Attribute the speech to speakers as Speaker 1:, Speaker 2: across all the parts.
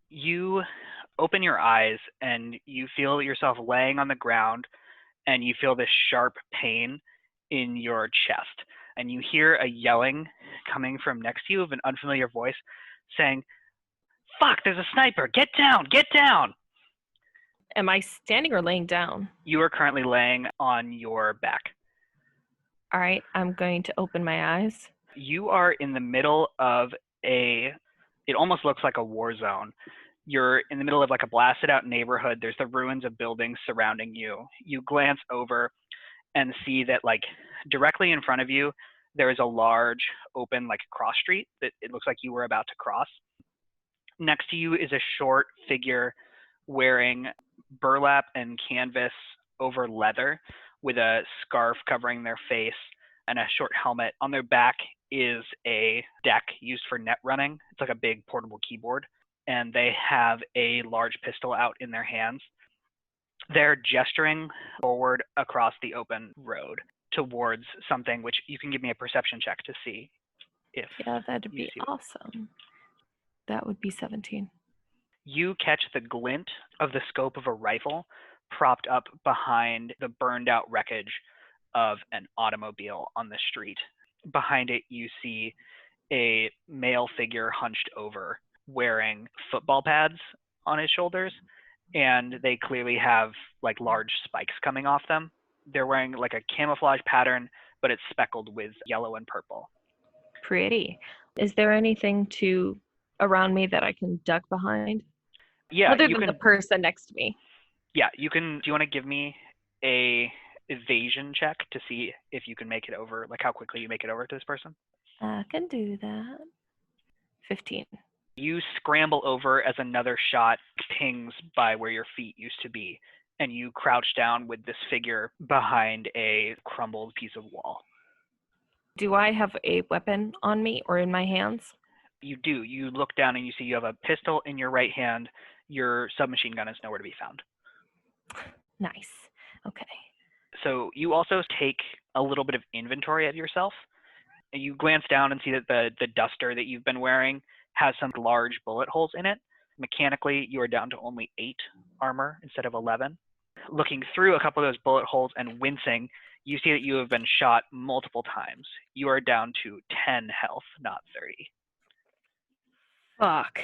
Speaker 1: You open your eyes and you feel yourself laying on the ground and you feel this sharp pain in your chest. And you hear a yelling coming from next to you of an unfamiliar voice saying, "Fuck, there's a sniper! Get down! Get down!"
Speaker 2: Am I standing or laying down?
Speaker 1: You are currently laying on your back.
Speaker 2: All right, I'm going to open my eyes.
Speaker 1: You are in the middle of it almost looks like a war zone. You're in the middle of like a blasted out neighborhood. There's the ruins of buildings surrounding you. You glance over and see that like directly in front of you, there is a large open like cross street that it looks like you were about to cross. Next to you is a short figure wearing burlap and canvas over leather with a scarf covering their face and a short helmet. On their back is a deck used for net running. It's like a big portable keyboard, and they have a large pistol out in their hands. They're gesturing forward across the open road towards something, which you can give me a perception check to see if
Speaker 2: Yeah, that'd
Speaker 1: you
Speaker 2: be
Speaker 1: see it.
Speaker 2: awesome. That would be 17.
Speaker 1: You catch the glint of the scope of a rifle propped up behind the burned out wreckage of an automobile on the street. Behind it, you see a male figure hunched over wearing football pads on his shoulders, and they clearly have like large spikes coming off them. They're wearing like a camouflage pattern, but it's speckled with yellow and purple.
Speaker 2: Pretty. Is there anything around me that I can duck behind?
Speaker 1: Yeah,
Speaker 2: Other
Speaker 1: you
Speaker 2: than the
Speaker 1: can.
Speaker 2: person next to me.
Speaker 1: Yeah, you can. Do you want to give me a evasion check to see if you can make it over, like how quickly you make it over to this person?
Speaker 2: I can do that. 15.
Speaker 1: You scramble over as another shot pings by where your feet used to be, and you crouch down with this figure behind a crumbled piece of wall.
Speaker 2: Do I have a weapon on me or in my hands?
Speaker 1: You do. You look down and you see you have a pistol in your right hand. Your submachine gun is nowhere to be found.
Speaker 2: Nice. Okay.
Speaker 1: So you also take a little bit of inventory of yourself. You glance down and see that the duster that you've been wearing has some large bullet holes in it. Mechanically, you are down to only 8 armor instead of 11. Looking through a couple of those bullet holes and wincing, you see that you have been shot multiple times. You are down to 10 health, not 30.
Speaker 2: Fuck.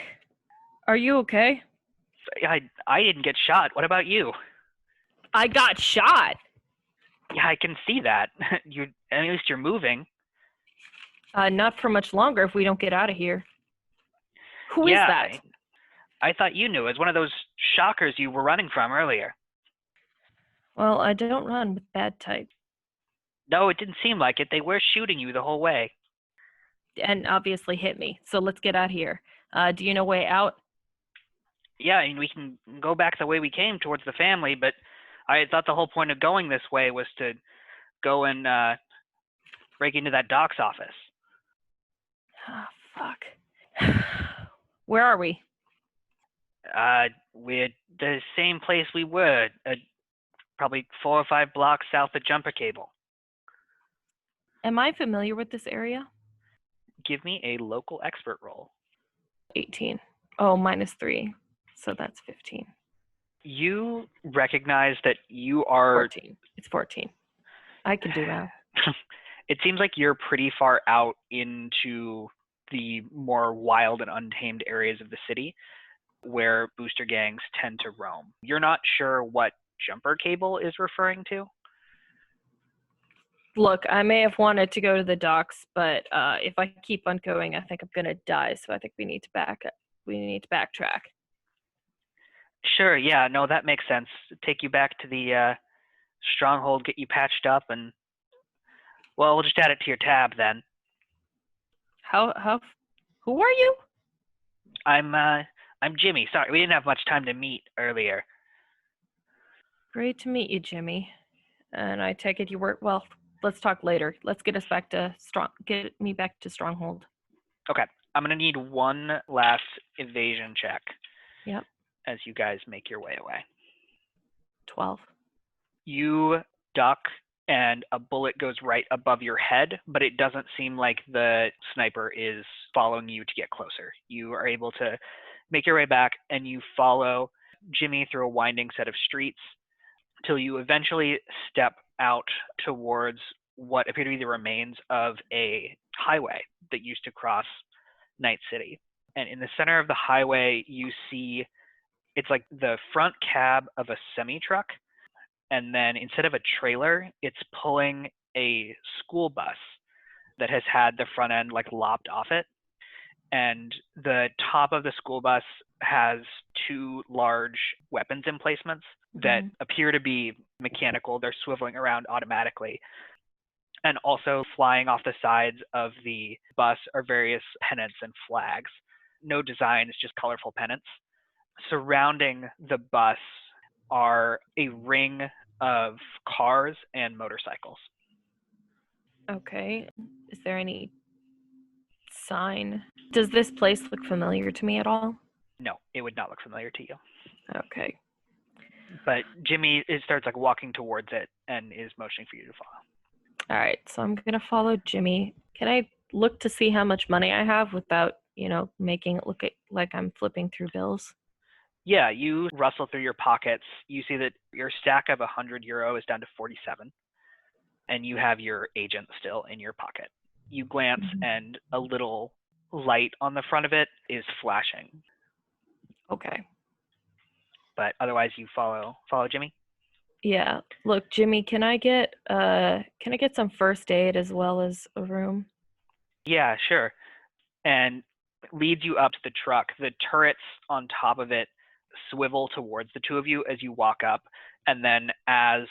Speaker 2: Are you okay?
Speaker 1: I didn't get shot. What about you?
Speaker 2: I got shot.
Speaker 1: Yeah, I can see that. At least you're moving.
Speaker 2: Not for much longer if we don't get out of here. Who is that?
Speaker 1: I thought you knew. It was one of those shockers you were running from earlier.
Speaker 2: Well, I don't run with bad type.
Speaker 1: No, it didn't seem like it. They were shooting you the whole way.
Speaker 2: And obviously hit me. So let's get out of here. Do you know way out?
Speaker 1: Yeah, and we can go back the way we came towards the family, but I thought the whole point of going this way was to go and break into that doc's office.
Speaker 2: Oh, fuck. Where are we?
Speaker 1: We're the same place we were, probably 4 or 5 blocks south of Jumper Cable.
Speaker 2: Am I familiar with this area?
Speaker 1: Give me a local expert roll.
Speaker 2: 18. Oh, -3. So that's 15.
Speaker 1: You recognize that you are...
Speaker 2: 14. It's 14. I can do that.
Speaker 1: It seems like you're pretty far out into the more wild and untamed areas of the city where booster gangs tend to roam. You're not sure what Jumper Cable is referring to?
Speaker 2: Look, I may have wanted to go to the docks, but if I keep on going, I think I'm gonna die. So I think we need to backtrack.
Speaker 1: Sure, yeah, no, that makes sense. Take you back to the stronghold, get you patched up, and well, we'll just add it to your tab then.
Speaker 2: Who are you?
Speaker 1: I'm Jimmy. Sorry, we didn't have much time to meet earlier.
Speaker 2: Great to meet you, Jimmy. And I take it you were, well, let's talk later. Let's get me back to Stronghold.
Speaker 1: Okay, I'm gonna need one last evasion check.
Speaker 2: Yep.
Speaker 1: As you guys make your way away.
Speaker 2: 12.
Speaker 1: You duck and a bullet goes right above your head, but it doesn't seem like the sniper is following you to get closer. You are able to make your way back, and you follow Jimmy through a winding set of streets till you eventually step out towards what appear to be the remains of a highway that used to cross Night City. And in the center of the highway, you see it's like the front cab of a semi-truck, and then instead of a trailer, it's pulling a school bus that has had the front end like lopped off it. And the top of the school bus has two large weapons emplacements that appear to be mechanical. They're swiveling around automatically. And also flying off the sides of the bus are various pennants and flags. No designs, just colorful pennants. Surrounding the bus are a ring of cars and motorcycles.
Speaker 2: Okay. Is there any sign? Does this place look familiar to me at all?
Speaker 1: No, it would not look familiar to you.
Speaker 2: Okay.
Speaker 1: But Jimmy starts like walking towards it and is motioning for you to follow.
Speaker 2: All right, so I'm gonna follow Jimmy. Can I look to see how much money I have without, making it look like I'm flipping through bills?
Speaker 1: Yeah, you rustle through your pockets. You see that your stack of €100 is down to 47, and you have your agent still in your pocket. You glance, and a little light on the front of it is flashing.
Speaker 2: Okay.
Speaker 1: But otherwise, you follow Jimmy.
Speaker 2: Yeah. Look, Jimmy, can I get some first aid as well as a room?
Speaker 1: Yeah, sure. And leads you up to the truck. The turrets on top of it swivel towards the two of you as you walk up. And then as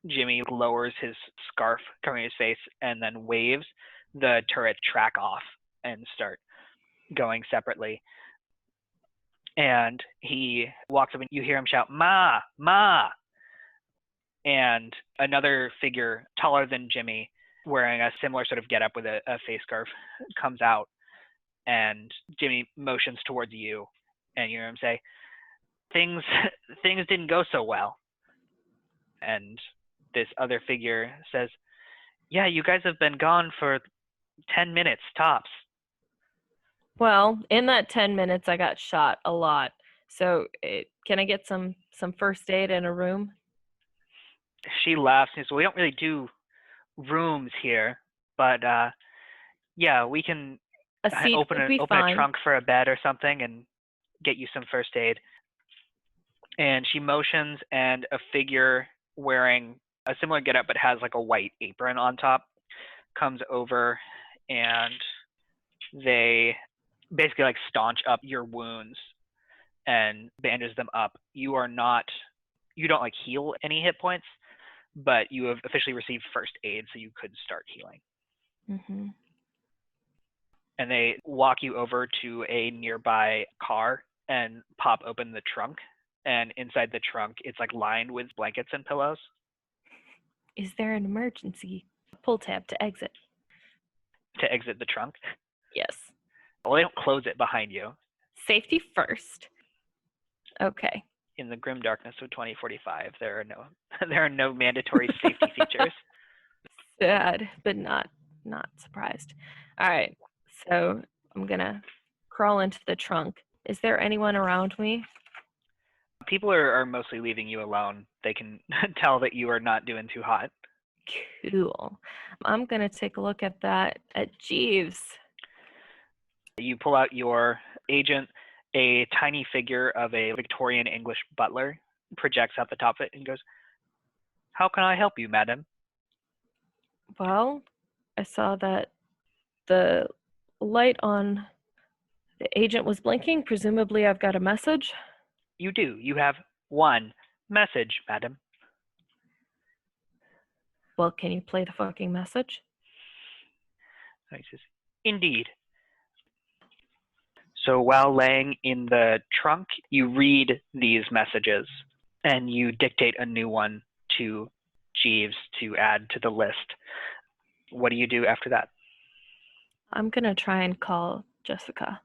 Speaker 1: Jimmy lowers his scarf covering his face and then waves, the turrets track off and start going separately. And he walks up and you hear him shout, "Ma, Ma!" And another figure taller than Jimmy, wearing a similar sort of getup with a face scarf, comes out, and Jimmy motions towards you, and you hear him say, things didn't go so well. And this other figure says, "Yeah, you guys have been gone for 10 minutes tops."
Speaker 2: Well, in that 10 minutes, I got shot a lot. So can I get some first aid in a room?
Speaker 1: She laughs and says, "Well, we don't really do rooms here, but yeah, we can
Speaker 2: A seat
Speaker 1: open
Speaker 2: would be
Speaker 1: a
Speaker 2: fine.
Speaker 1: trunk for a bed or something and get you some first aid." And she motions, and a figure wearing a similar getup but has like a white apron on top comes over, and they basically like staunch up your wounds and bandage them up. You don't like heal any hit points, but you have officially received first aid, so you could start healing.
Speaker 2: Mm-hmm.
Speaker 1: And they walk you over to a nearby car and pop open the trunk. And inside the trunk, it's like lined with blankets and pillows.
Speaker 2: Is there an emergency? Pull tab to exit.
Speaker 1: To exit the trunk?
Speaker 2: Yes.
Speaker 1: Well, they don't close it behind you.
Speaker 2: Safety first. Okay.
Speaker 1: In the grim darkness of 2045, there are no mandatory safety features.
Speaker 2: Sad, but not surprised. All right. So I'm gonna crawl into the trunk. Is there anyone around me?
Speaker 1: People are mostly leaving you alone. They can tell that you are not doing too hot.
Speaker 2: Cool. I'm gonna take a look at Jeeves.
Speaker 1: You pull out your agent. A tiny figure of a Victorian English butler projects out the top of it and goes, "How can I help you, madam?"
Speaker 2: Well, I saw that the light on the agent was blinking. Presumably I've got a message.
Speaker 1: You do. You have one message, madam.
Speaker 2: Well, can you play the fucking message?
Speaker 1: He says, "Indeed." So while laying in the trunk, you read these messages and you dictate a new one to Jeeves to add to the list. What do you do after that?
Speaker 2: I'm gonna try and call Jessica.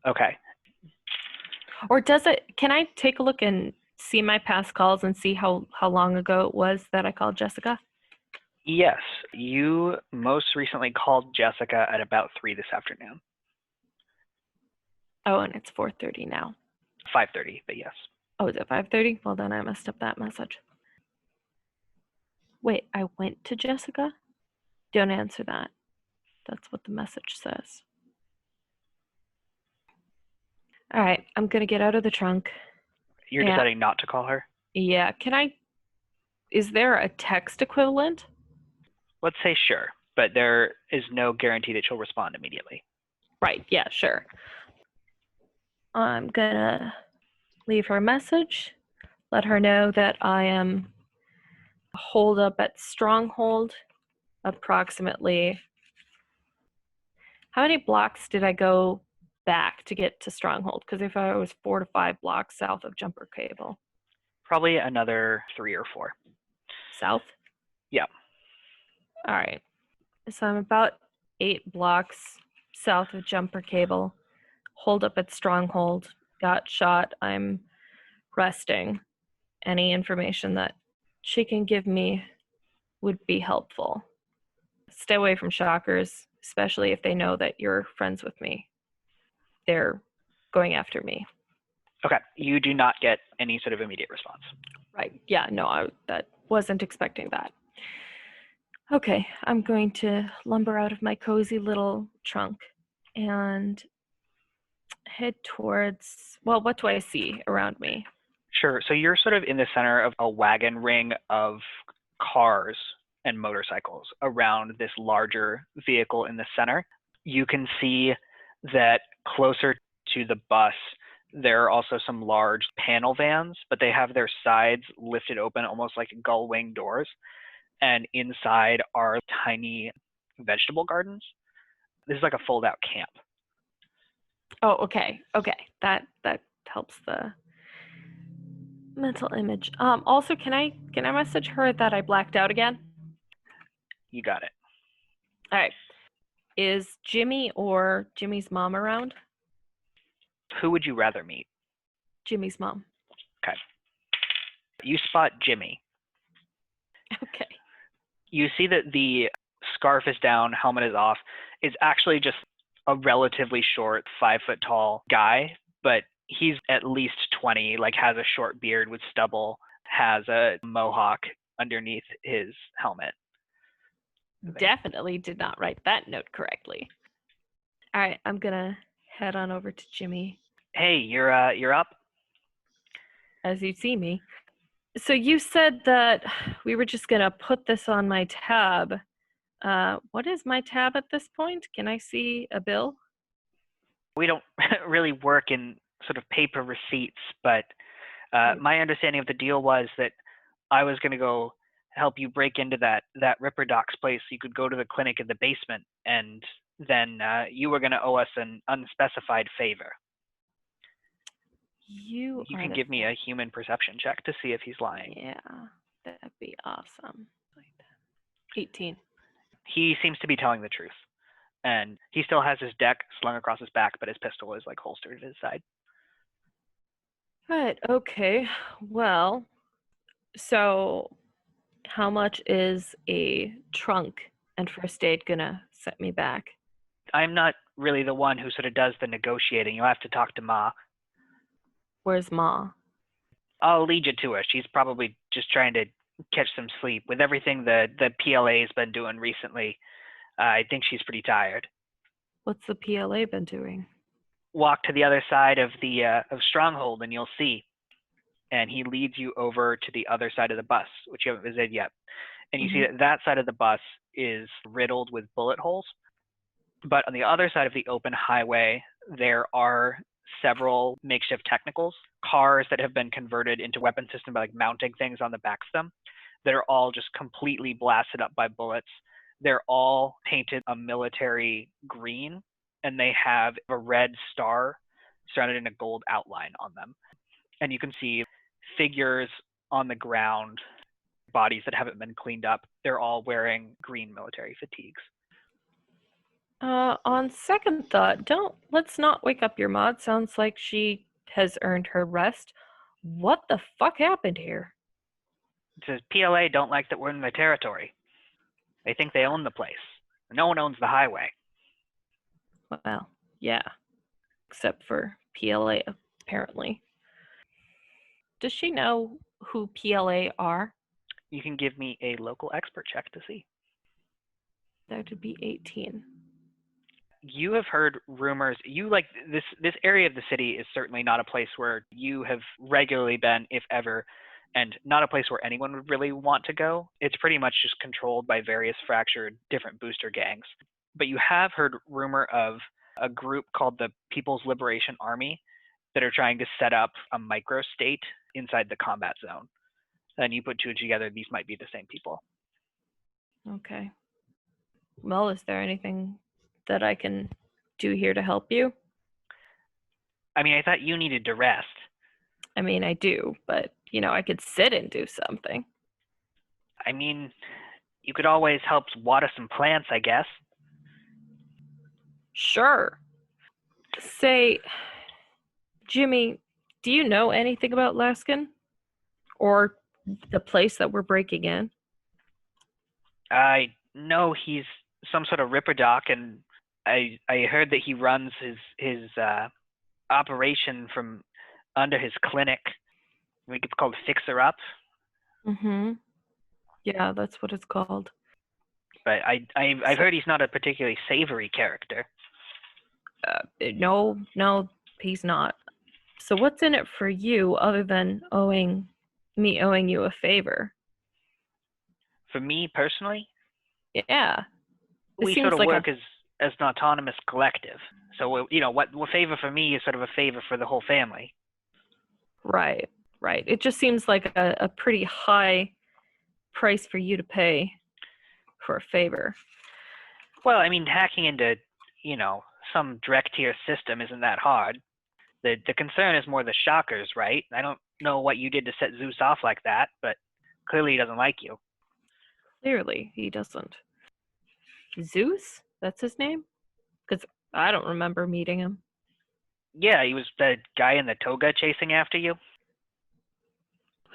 Speaker 1: Okay.
Speaker 2: Or can I take a look and see my past calls and see how long ago it was that I called Jessica?
Speaker 1: Yes, you most recently called Jessica at about 3 this afternoon.
Speaker 2: Oh, and it's 4:30 now.
Speaker 1: 5:30, but yes.
Speaker 2: Oh, is it 5:30? Well, then I messed up that message. Wait, I went to Jessica? Don't answer that. That's what the message says. All right, I'm gonna get out of the trunk.
Speaker 1: You're deciding not to call her?
Speaker 2: Yeah, is there a text equivalent?
Speaker 1: Let's say sure, but there is no guarantee that she'll respond immediately.
Speaker 2: Right, yeah, sure. I'm gonna leave her a message, let her know that I am holed up at Stronghold, approximately. How many blocks did I go back to get to Stronghold? Because if I was 4 to 5 blocks south of Jumper Cable.
Speaker 1: Probably another 3 or 4.
Speaker 2: South?
Speaker 1: Yeah.
Speaker 2: All right. So I'm about 8 blocks south of Jumper Cable, holed up at Stronghold, got shot. I'm resting. Any information that she can give me would be helpful. Stay away from shockers, especially if they know that you're friends with me. They're going after me.
Speaker 1: Okay. You do not get any sort of immediate response.
Speaker 2: Right. Yeah, no, I wasn't expecting that. Okay, I'm going to lumber out of my cozy little trunk and head towards, well, what do I see around me?
Speaker 1: Sure. So you're sort of in the center of a wagon ring of cars and motorcycles around this larger vehicle in the center. You can see that closer to the bus, there are also some large panel vans, but they have their sides lifted open almost like gull wing doors. And inside are tiny vegetable gardens. This is like a fold out camp.
Speaker 2: Oh, okay. That helps the mental image. Also, can I message her that I blacked out again?
Speaker 1: You got it.
Speaker 2: All right. Is Jimmy or Jimmy's mom around?
Speaker 1: Who would you rather meet?
Speaker 2: Jimmy's mom.
Speaker 1: Okay. You spot Jimmy.
Speaker 2: Okay.
Speaker 1: You see that the scarf is down, helmet is off. It's actually just a relatively short, 5 foot tall guy, but he's at least 20, like has a short beard with stubble, has a mohawk underneath his helmet.
Speaker 2: Definitely did not write that note correctly. All right, I'm gonna head on over to Jimmy.
Speaker 1: Hey, you're up?
Speaker 2: As you see me. So you said that we were just gonna put this on my tab. What is my tab at this point? Can I see a bill?
Speaker 1: We don't really work in sort of paper receipts, but my understanding of the deal was that I was going to go help you break into that Ripper Doc's place so you could go to the clinic in the basement, and then you were going to owe us an unspecified favor.
Speaker 2: You
Speaker 1: can give me a human perception check to see if he's lying.
Speaker 2: Yeah, that'd be awesome. 18.
Speaker 1: He seems to be telling the truth. And he still has his deck slung across his back, but his pistol is like holstered at his side.
Speaker 2: Right, okay. Well, so how much is a trunk and first aid gonna set me back?
Speaker 1: I'm not really the one who sort of does the negotiating. You'll have to talk to Ma.
Speaker 2: Where's Ma?
Speaker 1: I'll lead you to her. She's probably just trying to catch some sleep. With everything the PLA's been doing recently, I think she's pretty tired.
Speaker 2: What's the PLA been doing?
Speaker 1: Walk to the other side of the of Stronghold and you'll see. And he leads you over to the other side of the bus, which you haven't visited yet. And you see that side of the bus is riddled with bullet holes. But on the other side of the open highway, there are several makeshift technicals, cars that have been converted into weapon systems by like mounting things on the backs of them that are all just completely blasted up by bullets. They're all painted a military green, and they have a red star surrounded in a gold outline on them. And you can see figures on the ground, bodies that haven't been cleaned up. They're all wearing green military fatigues.
Speaker 2: On second thought, let's not wake up your mod. Sounds like she has earned her rest. What the fuck happened here?
Speaker 1: It says PLA don't like that we're in their territory. They think they own the place. No one owns the highway.
Speaker 2: Well, yeah. except for PLA, apparently. Does she know who PLA are?
Speaker 1: You can give me a local expert check to see.
Speaker 2: That would be 18.
Speaker 1: You have heard rumors. You like this area of the city is certainly not a place where you have regularly been, if ever, and not a place where anyone would really want to go. It's pretty much just controlled by various fractured different booster gangs. But you have heard rumor of a group called the People's Liberation Army that are trying to set up a microstate inside the combat zone. And you put two and two together, these might be the same people.
Speaker 2: Okay. Well, is there anything that I can do here to help you?
Speaker 1: I mean, I thought you needed to rest.
Speaker 2: I mean, I do, but, I could sit and do something.
Speaker 1: I mean, you could always help water some plants, I guess.
Speaker 2: Sure. Say, Jimmy, do you know anything about Laskin? Or the place that we're breaking in?
Speaker 1: I know he's some sort of ripperdoc, and I heard that he runs his operation from under his clinic. I think it's called Fixer Up.
Speaker 2: Mm-hmm. Yeah, that's what it's called.
Speaker 1: But I've heard he's not a particularly savory character.
Speaker 2: No, he's not. So what's in it for you other than owing you a favor?
Speaker 1: For me personally,
Speaker 2: Yeah. It
Speaker 1: we
Speaker 2: seems
Speaker 1: sort of
Speaker 2: like
Speaker 1: work as an autonomous collective. So what favor for me is sort of a favor for the whole family.
Speaker 2: Right. It just seems like a pretty high price for you to pay for a favor.
Speaker 1: Well, I mean, hacking into some direct tier system isn't that hard. The concern is more the shockers, right? I don't know what you did to set Zeus off like that, but clearly he doesn't like you.
Speaker 2: Clearly, he doesn't. Zeus? That's his name? Because I don't remember meeting him.
Speaker 1: Yeah, he was the guy in the toga chasing after you.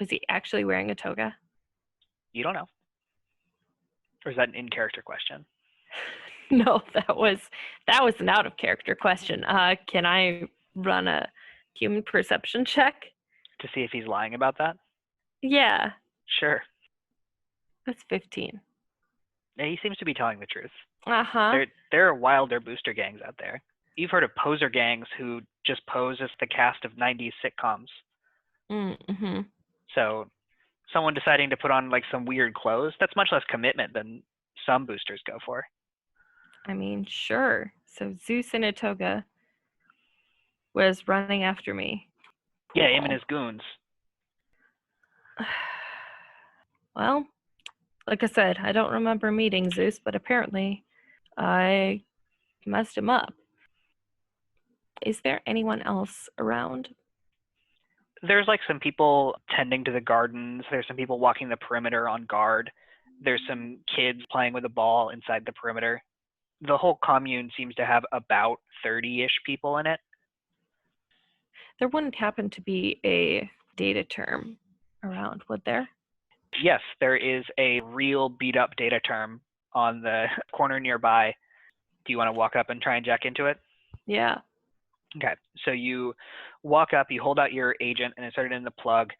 Speaker 2: Was he actually wearing a toga?
Speaker 1: You don't know. Or is that an in-character question?
Speaker 2: No, that was an out of character question. Can I run a human perception check?
Speaker 1: To see if he's lying about that?
Speaker 2: Yeah.
Speaker 1: Sure.
Speaker 2: That's 15.
Speaker 1: Yeah, he seems to be telling the truth.
Speaker 2: Uh-huh.
Speaker 1: There are wilder booster gangs out there. You've heard of poser gangs who just pose as the cast of 90s sitcoms.
Speaker 2: Mm-hmm.
Speaker 1: So someone deciding to put on like some weird clothes, that's much less commitment than some boosters go for.
Speaker 2: I mean, sure. So Zeus in a toga was running after me.
Speaker 1: Cool. Yeah, him and his goons.
Speaker 2: Well, like I said, I don't remember meeting Zeus, but apparently I messed him up. Is there anyone else around?
Speaker 1: There's like some people tending to the gardens. There's some people walking the perimeter on guard. There's some kids playing with a ball inside the perimeter. The whole commune seems to have about 30-ish people in it.
Speaker 2: There wouldn't happen to be a data term around, would there?
Speaker 1: Yes, there is a real beat up data term on the corner nearby. Do you want to walk up and try and jack into it?
Speaker 2: Yeah.
Speaker 1: Okay, so you walk up, you hold out your agent, and insert it in the plug,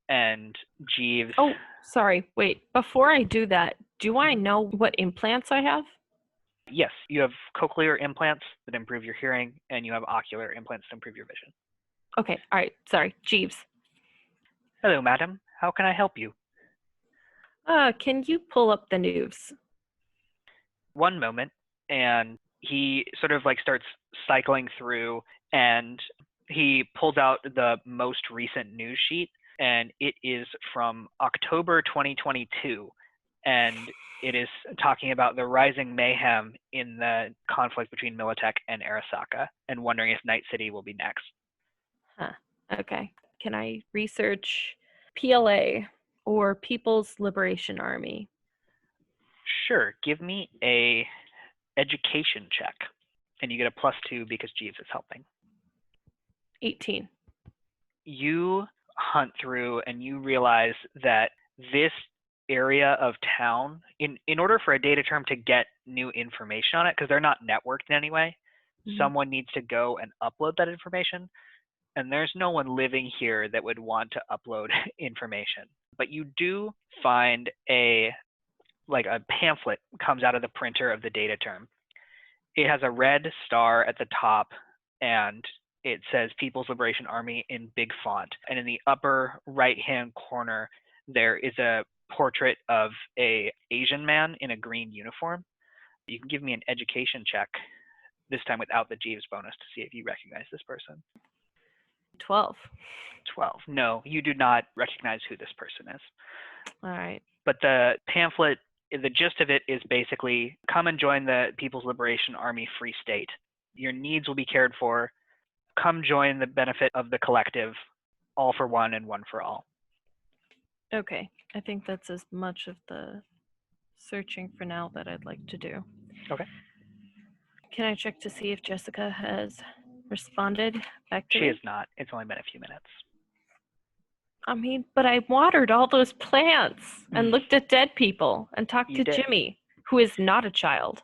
Speaker 1: and Jeeves...
Speaker 2: Oh, sorry, wait. Before I do that, do I know what implants I have?
Speaker 1: Yes, you have cochlear implants that improve your hearing, and you have ocular implants to improve your vision.
Speaker 2: Okay, all right, sorry, Jeeves.
Speaker 1: Hello, madam. How can I help you?
Speaker 2: Can you pull up the news?
Speaker 1: One moment, and he sort of like starts cycling through, and he pulls out the most recent news sheet, and it is from October 2022, and it is talking about the rising mayhem in the conflict between Militech and Arasaka, and wondering if Night City will be next.
Speaker 2: Huh, okay. Can I research PLA or People's Liberation Army?
Speaker 1: Sure, give me a education check, and you get a +2 because Jeeves is helping.
Speaker 2: 18.
Speaker 1: You hunt through and you realize that this area of town, in order for a data term to get new information on it, because they're not networked in any way, someone needs to go and upload that information, and there's no one living here that would want to upload information. But you do find a pamphlet comes out of the printer of the data term. It has a red star at the top, and it says People's Liberation Army in big font. And in the upper right-hand corner, there is a portrait of a Asian man in a green uniform. You can give me an education check, this time without the Jeeves bonus, to see if you recognize this person.
Speaker 2: 12.
Speaker 1: 12. No, you do not recognize who this person is.
Speaker 2: All right.
Speaker 1: But the pamphlet, the gist of it is basically, come and join the People's Liberation Army Free State. Your needs will be cared for. Come join the benefit of the collective, all for one and one for all.
Speaker 2: Okay. I think that's as much of the searching for now that I'd like to do.
Speaker 1: Okay.
Speaker 2: Can I check to see if Jessica has responded back to me?
Speaker 1: She has not. It's only been a few minutes.
Speaker 2: I mean, but I watered all those plants and looked at dead people and talked
Speaker 1: You
Speaker 2: to
Speaker 1: did.
Speaker 2: Jimmy, who is not a child.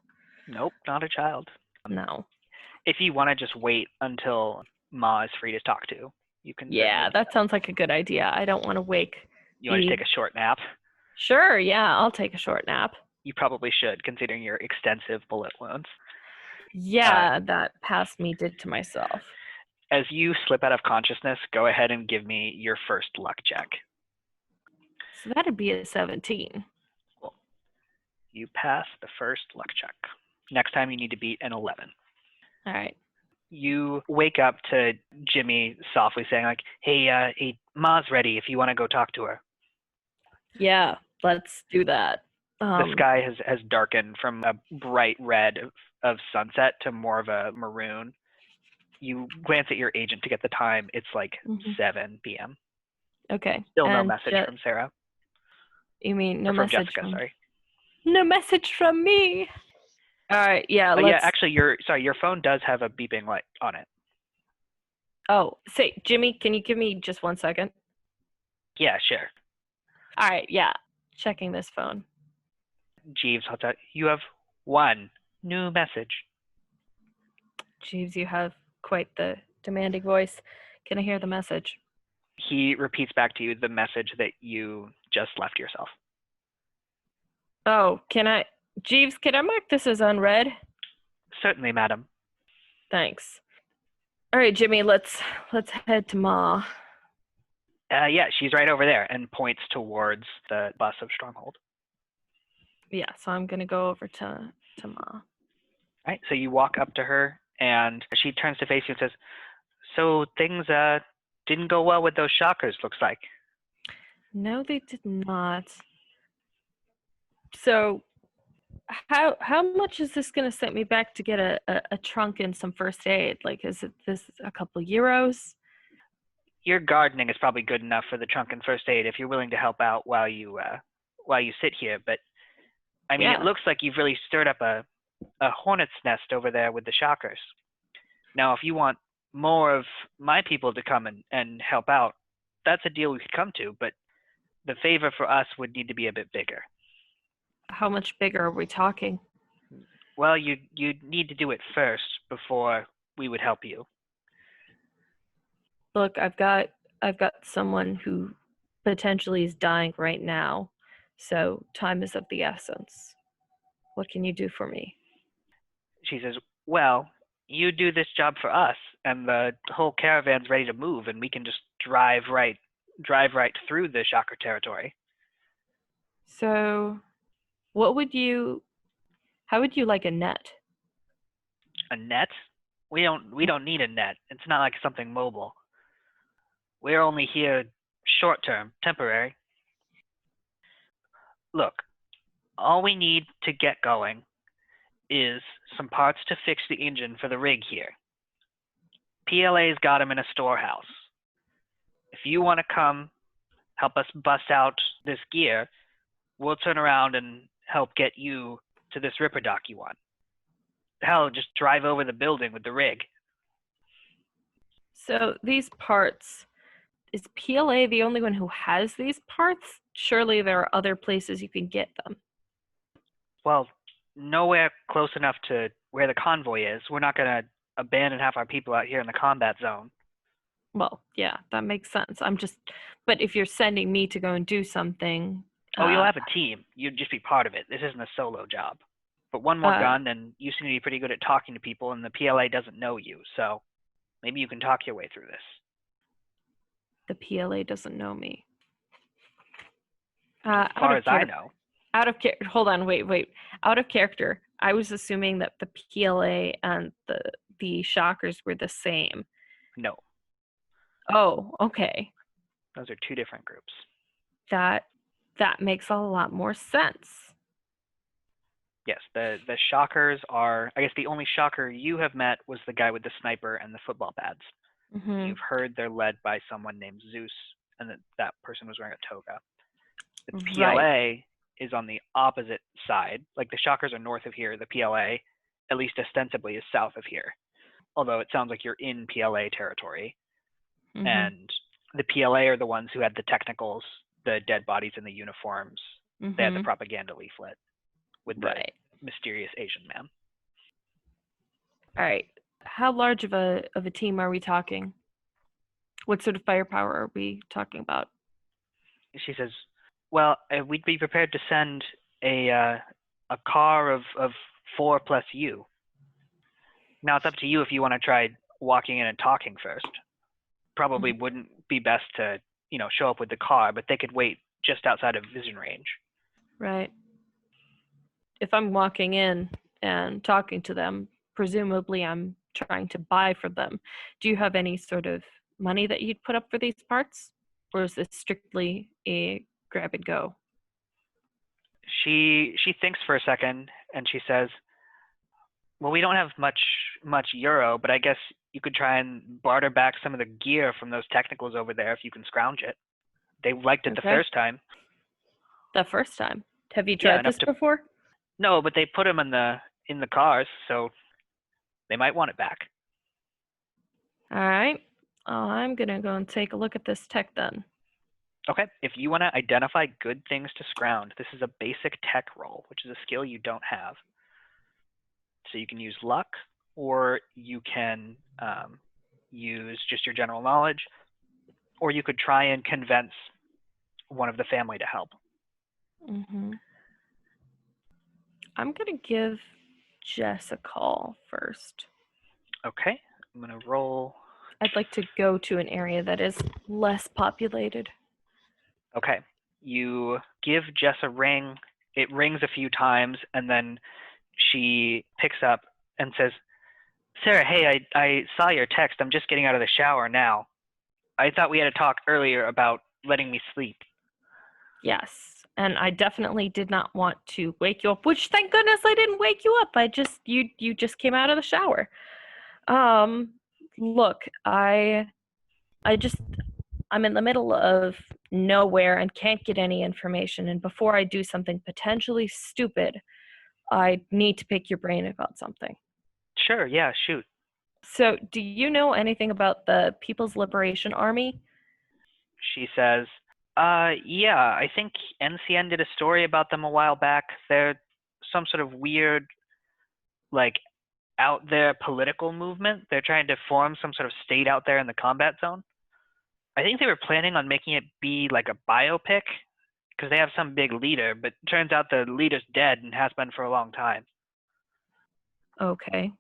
Speaker 1: Nope, not a child.
Speaker 2: No.
Speaker 1: If you want to just wait until Ma is free to talk to, you can.
Speaker 2: Yeah, that sounds like a good idea. I don't want to wake.
Speaker 1: You want to take a short nap?
Speaker 2: Sure, yeah, I'll take a short nap.
Speaker 1: You probably should, considering your extensive bullet wounds.
Speaker 2: Yeah, that past me did to myself.
Speaker 1: As you slip out of consciousness, go ahead and give me your first luck check.
Speaker 2: So that'd be a 17.
Speaker 1: Cool. You pass the first luck check. Next time you need to beat an 11.
Speaker 2: All right.
Speaker 1: You wake up to Jimmy softly saying, like, hey, Ma's ready if you want to go talk to her.
Speaker 2: Yeah, let's do that.
Speaker 1: The sky has darkened from a bright red of sunset to more of a maroon. You glance at your agent to get the time. It's like 7 p.m.
Speaker 2: Okay.
Speaker 1: Still no message from Sarah.
Speaker 2: You mean no
Speaker 1: or from
Speaker 2: message
Speaker 1: Jessica,
Speaker 2: from...
Speaker 1: sorry.
Speaker 2: No message from me. All right, yeah, let's...
Speaker 1: Yeah, actually, your phone does have a beeping light on it.
Speaker 2: Oh, say, Jimmy, can you give me just 1 second?
Speaker 1: Yeah, sure.
Speaker 2: All right, yeah. Checking this phone.
Speaker 1: Jeeves, you have one new message.
Speaker 2: Jeeves, you have quite the demanding voice. Can I hear the message?
Speaker 1: He repeats back to you the message that you just left yourself.
Speaker 2: Oh, Jeeves, can I mark this as unread?
Speaker 1: Certainly, madam.
Speaker 2: Thanks. All right, Jimmy, let's head to Ma.
Speaker 1: Yeah, she's right over there, and points towards the bus of Stronghold.
Speaker 2: Yeah, so I'm gonna go over to Ma.
Speaker 1: All right, so you walk up to her, and she turns to face you and says, "So things didn't go well with those shockers, looks like."
Speaker 2: No, they did not. So, how much is this gonna set me back to get a trunk and some first aid? Like, is it this a couple euros?
Speaker 1: Your gardening is probably good enough for the trunk and first aid if you're willing to help out while you sit here. But I mean, It looks like you've really stirred up a hornet's nest over there with the shockers. Now, if you want more of my people to come and help out, that's a deal we could come to. But the favor for us would need to be a bit bigger.
Speaker 2: How much bigger are we talking?
Speaker 1: Well, you need to do it first before we would help you.
Speaker 2: Look, I've got someone who potentially is dying right now, so time is of the essence. What can you do for me?
Speaker 1: She says, well, you do this job for us, and the whole caravan's ready to move, and we can just drive right through the shocker territory.
Speaker 2: So, how would you like a net?
Speaker 1: A net? We don't need a net. It's not like something mobile. We're only here short term, temporary. Look, all we need to get going is some parts to fix the engine for the rig here. PLA's got them in a storehouse. If you want to come help us bust out this gear, we'll turn around and help get you to this ripper dock you want. Hell, just drive over the building with the rig.
Speaker 2: So these parts, is PLA the only one who has these parts? Surely there are other places you can get them.
Speaker 1: Well, nowhere close enough to where the convoy is. We're not going to abandon half our people out here in the combat zone.
Speaker 2: Well, yeah, that makes sense. But if you're sending me to go and do something,
Speaker 1: Oh, you'll have a team. You'd just be part of it. This isn't a solo job. But one more
Speaker 2: uh,
Speaker 1: gun, and you seem to be pretty good at talking to people, and the PLA doesn't know you, so maybe you can talk your way through this.
Speaker 2: the PLA doesn't know me.
Speaker 1: As far as I know.
Speaker 2: Out of character. Hold on, wait. Out of character. I was assuming that the PLA and the shockers were the same.
Speaker 1: No.
Speaker 2: Oh, okay.
Speaker 1: Those are two different groups.
Speaker 2: That makes a lot more sense.
Speaker 1: Yes, the shockers are, I guess the only shocker you have met was the guy with the sniper and the football pads.
Speaker 2: Mm-hmm.
Speaker 1: You've heard they're led by someone named Zeus, and that person was wearing a toga. The PLA is on the opposite side. Like the shockers are north of here, the PLA, at least ostensibly, is south of here. Although it sounds like you're in PLA territory.
Speaker 2: Mm-hmm.
Speaker 1: And the PLA are the ones who had the technicals, the dead bodies in the uniforms.
Speaker 2: Mm-hmm.
Speaker 1: They had the propaganda leaflet with the mysterious Asian man.
Speaker 2: All right. How large of a team are we talking? What sort of firepower are we talking about?
Speaker 1: She says, well, we'd be prepared to send a car of 4 plus you. Now it's up to you if you want to try walking in and talking first. Probably wouldn't be best to, show up with the car, but they could wait just outside of vision range.
Speaker 2: Right. If I'm walking in and talking to them, presumably I'm trying to buy from them. Do you have any sort of money that you'd put up for these parts? Or is this strictly a grab and go?
Speaker 1: She thinks for a second and she says, well, we don't have much euro, but I guess you could try and barter back some of the gear from those technicals over there if you can scrounge it. They liked it the first time.
Speaker 2: The first time? Have you tried this before?
Speaker 1: No, but they put them in the cars, so they might want it back.
Speaker 2: All right. I'm going to go and take a look at this tech then.
Speaker 1: Okay. If you want to identify good things to scrounge, this is a basic tech roll, which is a skill you don't have. So you can use luck, or you can use just your general knowledge, or you could try and convince one of the family to help.
Speaker 2: Mm-hmm. I'm going to give Jess a call first.
Speaker 1: Okay. I'm going to roll.
Speaker 2: I'd like to go to an area that is less populated.
Speaker 1: Okay. You give Jess a ring. It rings a few times, and then she picks up and says, Sarah, hey, I saw your text. I'm just getting out of the shower now. I thought we had a talk earlier about letting me sleep.
Speaker 2: Yes, and I definitely did not want to wake you up, which thank goodness I didn't wake you up. You just came out of the shower. Look, I'm in the middle of nowhere and can't get any information, and before I do something potentially stupid, I need to pick your brain about something.
Speaker 1: Sure, yeah, shoot.
Speaker 2: So, do you know anything about the People's Liberation Army?
Speaker 1: She says, yeah, I think NCN did a story about them a while back. They're some sort of weird, out there political movement. They're trying to form some sort of state out there in the combat zone. I think they were planning on making it be like a biopic, because they have some big leader, but it turns out the leader's dead and has been for a long time.
Speaker 2: Okay.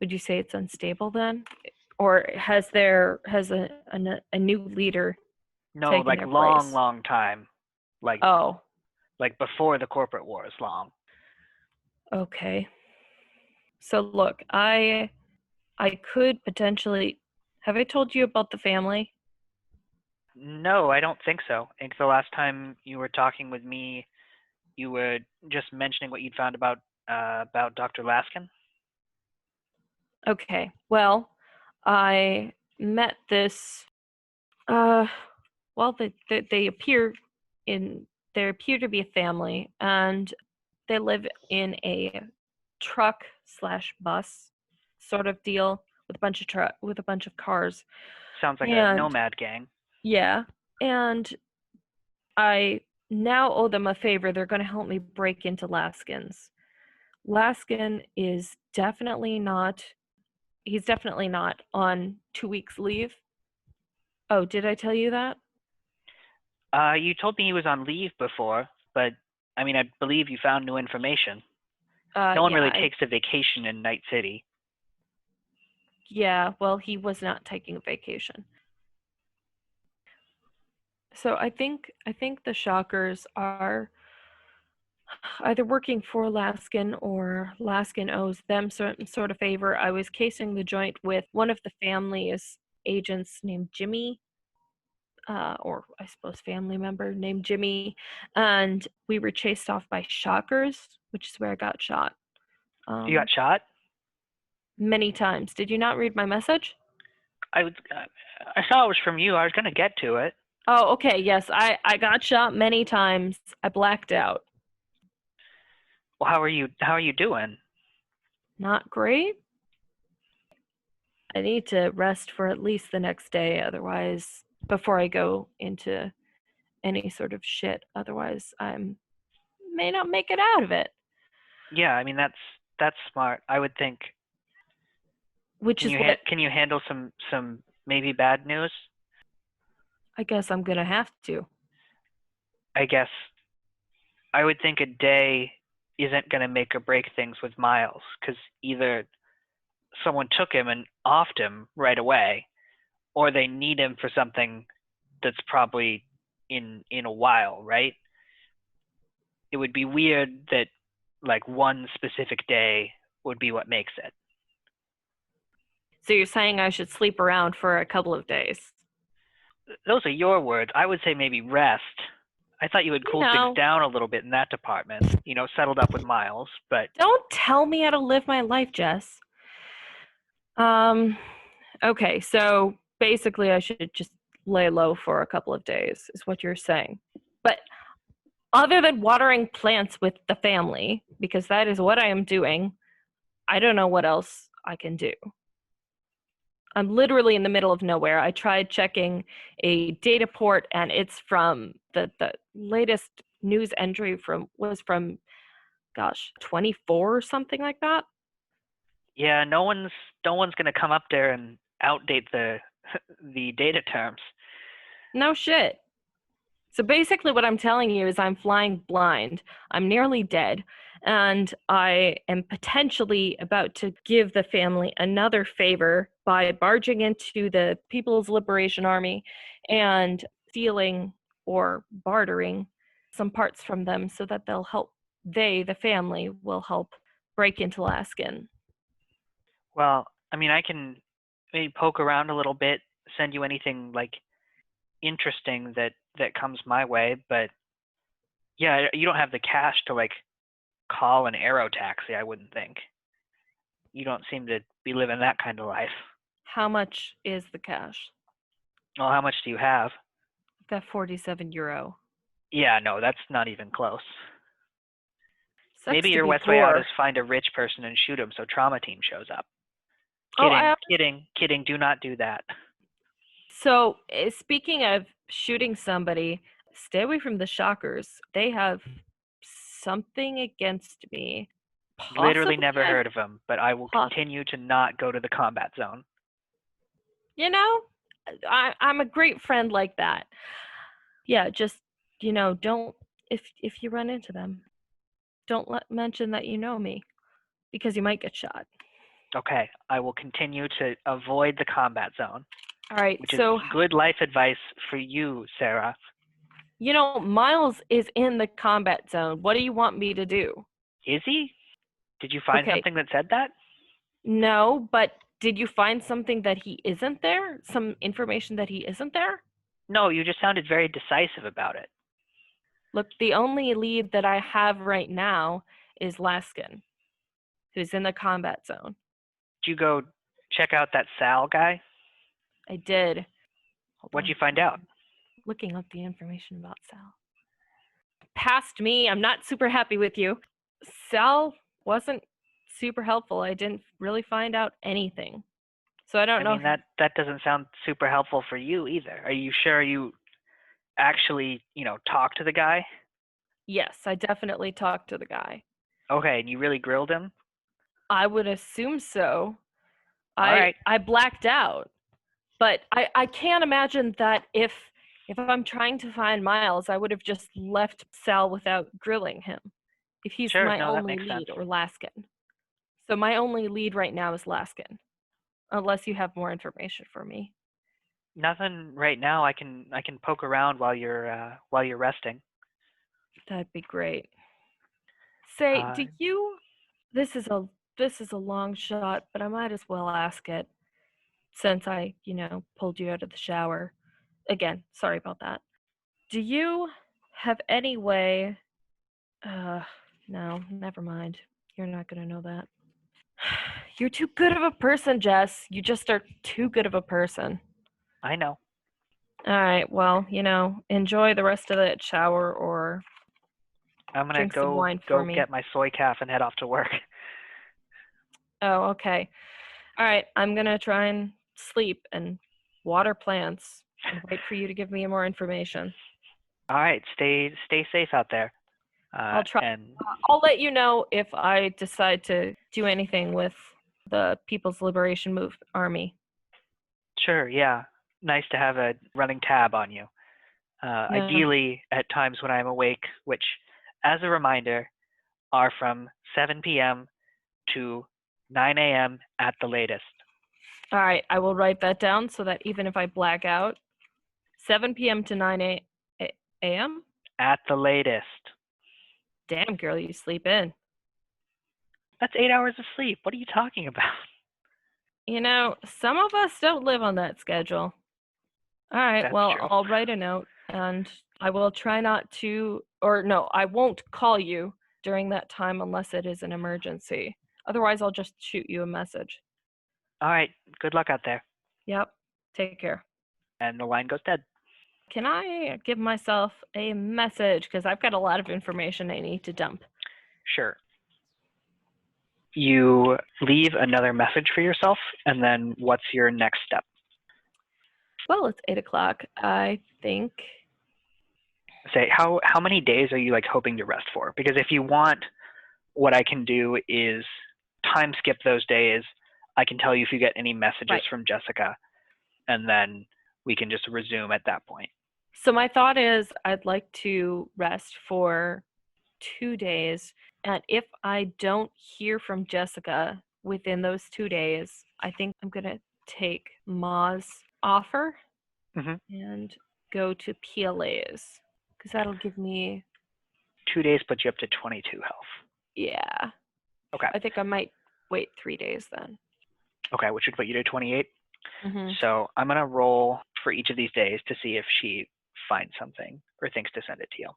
Speaker 2: Would you say it's unstable then? Or has a new leader
Speaker 1: No, like long time. Like before the corporate wars, long.
Speaker 2: Okay. So look, I could potentially, have I told you about the family?
Speaker 1: No, I don't think so. I think the last time you were talking with me, you were just mentioning what you'd found about Dr. Laskin.
Speaker 2: Okay. Well, I met this. Well, they appear to be a family, and they live in a truck/bus sort of deal with a bunch of cars.
Speaker 1: Sounds like a nomad gang.
Speaker 2: Yeah, and I now owe them a favor. They're going to help me break into Laskin's. Laskin is definitely not he's definitely not on 2 weeks leave. Oh, did I tell you that?
Speaker 1: You told me he was on leave before, but I mean, I believe you found new information. No one
Speaker 2: Yeah,
Speaker 1: really takes a vacation in Night City.
Speaker 2: yeah, well, he was not taking a vacation. So I think the Shockers are either working for Laskin or Laskin owes them certain sort of favor. I was casing the joint with one of the family's agents named Jimmy, or I suppose family member named Jimmy, and we were chased off by Shockers, which is where I got shot.
Speaker 1: You got shot?
Speaker 2: Many times. Did you not read my message?
Speaker 1: I saw it was from you. I was gonna get to it.
Speaker 2: Oh, okay. Yes, I got shot many times. I blacked out.
Speaker 1: Well, how are you doing?
Speaker 2: Not great. I need to rest for at least the next day, otherwise, before I go into any sort of shit. Otherwise, I may not make it out of it.
Speaker 1: Yeah, I mean that's smart. I would think.
Speaker 2: Which is what
Speaker 1: Can you handle some maybe bad news?
Speaker 2: I guess I'm gonna have to.
Speaker 1: I guess I would think a day isn't gonna make or break things with Miles, because either someone took him and offed him right away, or they need him for something that's probably in a while, right? It would be weird that like one specific day would be what makes it.
Speaker 2: So you're saying I should sleep around for a couple of days?
Speaker 1: Those are your words. I would say maybe rest. I thought you had cooled things
Speaker 2: No,
Speaker 1: down a little bit in that department, settled up with Miles, but
Speaker 2: don't tell me how to live my life, Jess. Um, okay, so basically, I should just lay low for a couple of days, is what you're saying. But other than watering plants with the family, because that is what I am doing, I don't know what else I can do. I'm literally in the middle of nowhere. I tried checking a data port, and it's from the latest news entry from gosh 24 or something like that.
Speaker 1: yeah, no one's gonna come up there and outdate the the data terms.
Speaker 2: No shit. So basically, what I'm telling you is I'm flying blind. I'm nearly dead. And I am potentially about to give the family another favor by barging into the People's Liberation Army and stealing or bartering some parts from them so that they'll help, the family, will help break into Laskin.
Speaker 1: Well, I mean, I can maybe poke around a little bit, send you anything like interesting that comes my way, but yeah, you don't have the cash to like call an aero taxi, I wouldn't think. You don't seem to be living that kind of life.
Speaker 2: How much is the cash?
Speaker 1: Well, how much do you have?
Speaker 2: I've got 47 euro.
Speaker 1: Yeah, no, that's not even close.
Speaker 2: Sucks
Speaker 1: Maybe
Speaker 2: to
Speaker 1: your
Speaker 2: be
Speaker 1: best way out is
Speaker 2: poor.
Speaker 1: find a rich person and shoot him so trauma team shows up.
Speaker 2: Oh,
Speaker 1: Kidding, kidding, kidding. Do not do that.
Speaker 2: so, speaking of shooting somebody, stay away from the Shockers. They have something against me.
Speaker 1: Literally
Speaker 2: Possibly,
Speaker 1: never heard of him, but I will
Speaker 2: po-
Speaker 1: continue to not go to the combat zone.
Speaker 2: you know, I'm a great friend like that. Yeah, just don't, if you run into them, don't mention that you know me because you might get shot.
Speaker 1: Okay, I will continue to avoid the combat zone,
Speaker 2: All right,
Speaker 1: which is
Speaker 2: so
Speaker 1: good life advice for you, Sarah.
Speaker 2: Miles is in the combat zone. What do you want me to do?
Speaker 1: Is he? Did you find
Speaker 2: Okay,
Speaker 1: something that said that?
Speaker 2: no, but did you find something that he isn't there? Some information that he isn't there?
Speaker 1: No, you just sounded very decisive about it.
Speaker 2: Look, the only lead that I have right now is Laskin, who's in the combat zone.
Speaker 1: Did you go check out that Sal guy?
Speaker 2: I did. Hold
Speaker 1: What'd
Speaker 2: on.
Speaker 1: you find out?
Speaker 2: Looking up the information about Sal. Past me, I'm not super happy with you. Sal wasn't super helpful. I didn't really find out anything. So I don't
Speaker 1: I
Speaker 2: know.
Speaker 1: mean, that doesn't sound super helpful for you either. Are you sure you actually, talked to the guy?
Speaker 2: Yes, I definitely talked to the guy.
Speaker 1: Okay, and you really grilled him?
Speaker 2: I would assume so.
Speaker 1: All right.
Speaker 2: I blacked out. But I can't imagine that if I'm trying to find Miles, I would have just left Sal without grilling him. If he's
Speaker 1: Sure.
Speaker 2: my
Speaker 1: No, that
Speaker 2: only
Speaker 1: makes sense.
Speaker 2: lead, or Laskin. So my only lead right now is Laskin. Unless you have more information for me.
Speaker 1: Nothing right now. I can poke around while you're resting.
Speaker 2: That'd be great. Say,
Speaker 1: Uh,
Speaker 2: do you this is a long shot, but I might as well ask it since I, pulled you out of the shower. Again, sorry about that. Do you have any way no, never mind. You're not gonna know that. You're too good of a person, Jess. You just are too good of a person.
Speaker 1: I know.
Speaker 2: All right, well, enjoy the rest of that shower or
Speaker 1: I'm gonna
Speaker 2: drink some
Speaker 1: go
Speaker 2: wine for me.
Speaker 1: get my soy calf and head off to work.
Speaker 2: Oh, okay. All right, I'm gonna try and sleep and water plants and wait for you to give me more information.
Speaker 1: All right. Stay safe out there.
Speaker 2: I'll try.
Speaker 1: And
Speaker 2: I'll let you know if I decide to do anything with the People's Liberation Army.
Speaker 1: sure. Yeah. Nice to have a running tab on you.
Speaker 2: Yeah.
Speaker 1: Ideally, at times when I'm awake, which, as a reminder, are from 7 p.m. to 9 a.m. at the latest.
Speaker 2: All right, I will write that down so that even if I black out, 7 p.m. to 9 a.m.
Speaker 1: At the latest.
Speaker 2: Damn, girl, you sleep in.
Speaker 1: That's 8 hours of sleep. What are you talking about?
Speaker 2: Some of us don't live on that schedule. All right,
Speaker 1: That's
Speaker 2: well,
Speaker 1: true.
Speaker 2: I'll write a note and I will try not to, or no, I won't call you during that time unless it is an emergency. Otherwise, I'll just shoot you a message.
Speaker 1: All right. Good luck out there.
Speaker 2: Yep, take care.
Speaker 1: And the line goes dead.
Speaker 2: Can I give myself a message? Because I've got a lot of information I need to dump.
Speaker 1: Sure. You leave another message for yourself, and then what's your next step?
Speaker 2: Well, it's 8 o'clock. I think.
Speaker 1: Say, how many days are you like hoping to rest for? Because if you want, what I can do is time skip those days. I can tell you if you get any messages
Speaker 2: Right.
Speaker 1: from Jessica, and then we can just resume at that point.
Speaker 2: So my thought is I'd like to rest for 2 days. And if I don't hear from Jessica within those 2 days, I think I'm going to take Ma's offer and go to PLA's because that'll give me.
Speaker 1: 2 days puts you up to 22 health.
Speaker 2: Yeah.
Speaker 1: Okay.
Speaker 2: I think I might wait 3 days then.
Speaker 1: Okay, which would put you to 28.
Speaker 2: Mm-hmm.
Speaker 1: So I'm going to roll for each of these days to see if she finds something or thinks to send it to you.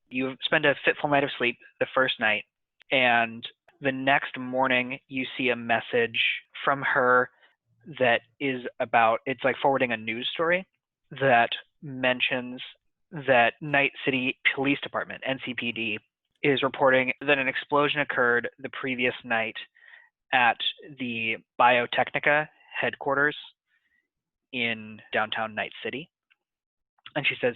Speaker 1: You spend a fitful night of sleep the first night, and the next morning you see a message from her that is about, it's like forwarding a news story that mentions that Night City Police Department, NCPD, is reporting that an explosion occurred the previous night at the Biotechnica headquarters in downtown Night City. And she says,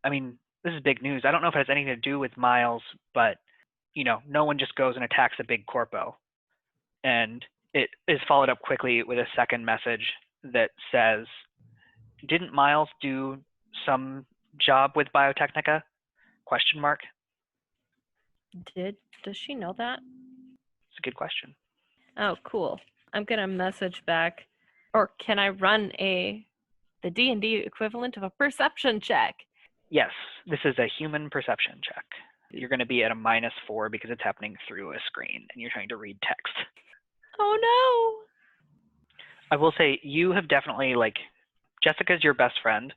Speaker 1: I mean, this is big news. I don't know if it has anything to do with Miles, but, no one just goes and attacks a big corpo. And it is followed up quickly with a second message that says, didn't Miles do some job with Biotechnica? Question mark.
Speaker 2: Does she know that?
Speaker 1: It's a good question.
Speaker 2: Oh, cool. I'm going to message back. Or can I run the D&D equivalent of a perception check?
Speaker 1: Yes, this is a human perception check. You're going to be at a -4 because it's happening through a screen and you're trying to read text.
Speaker 2: Oh no!
Speaker 1: I will say you have definitely, Jessica's your best friend,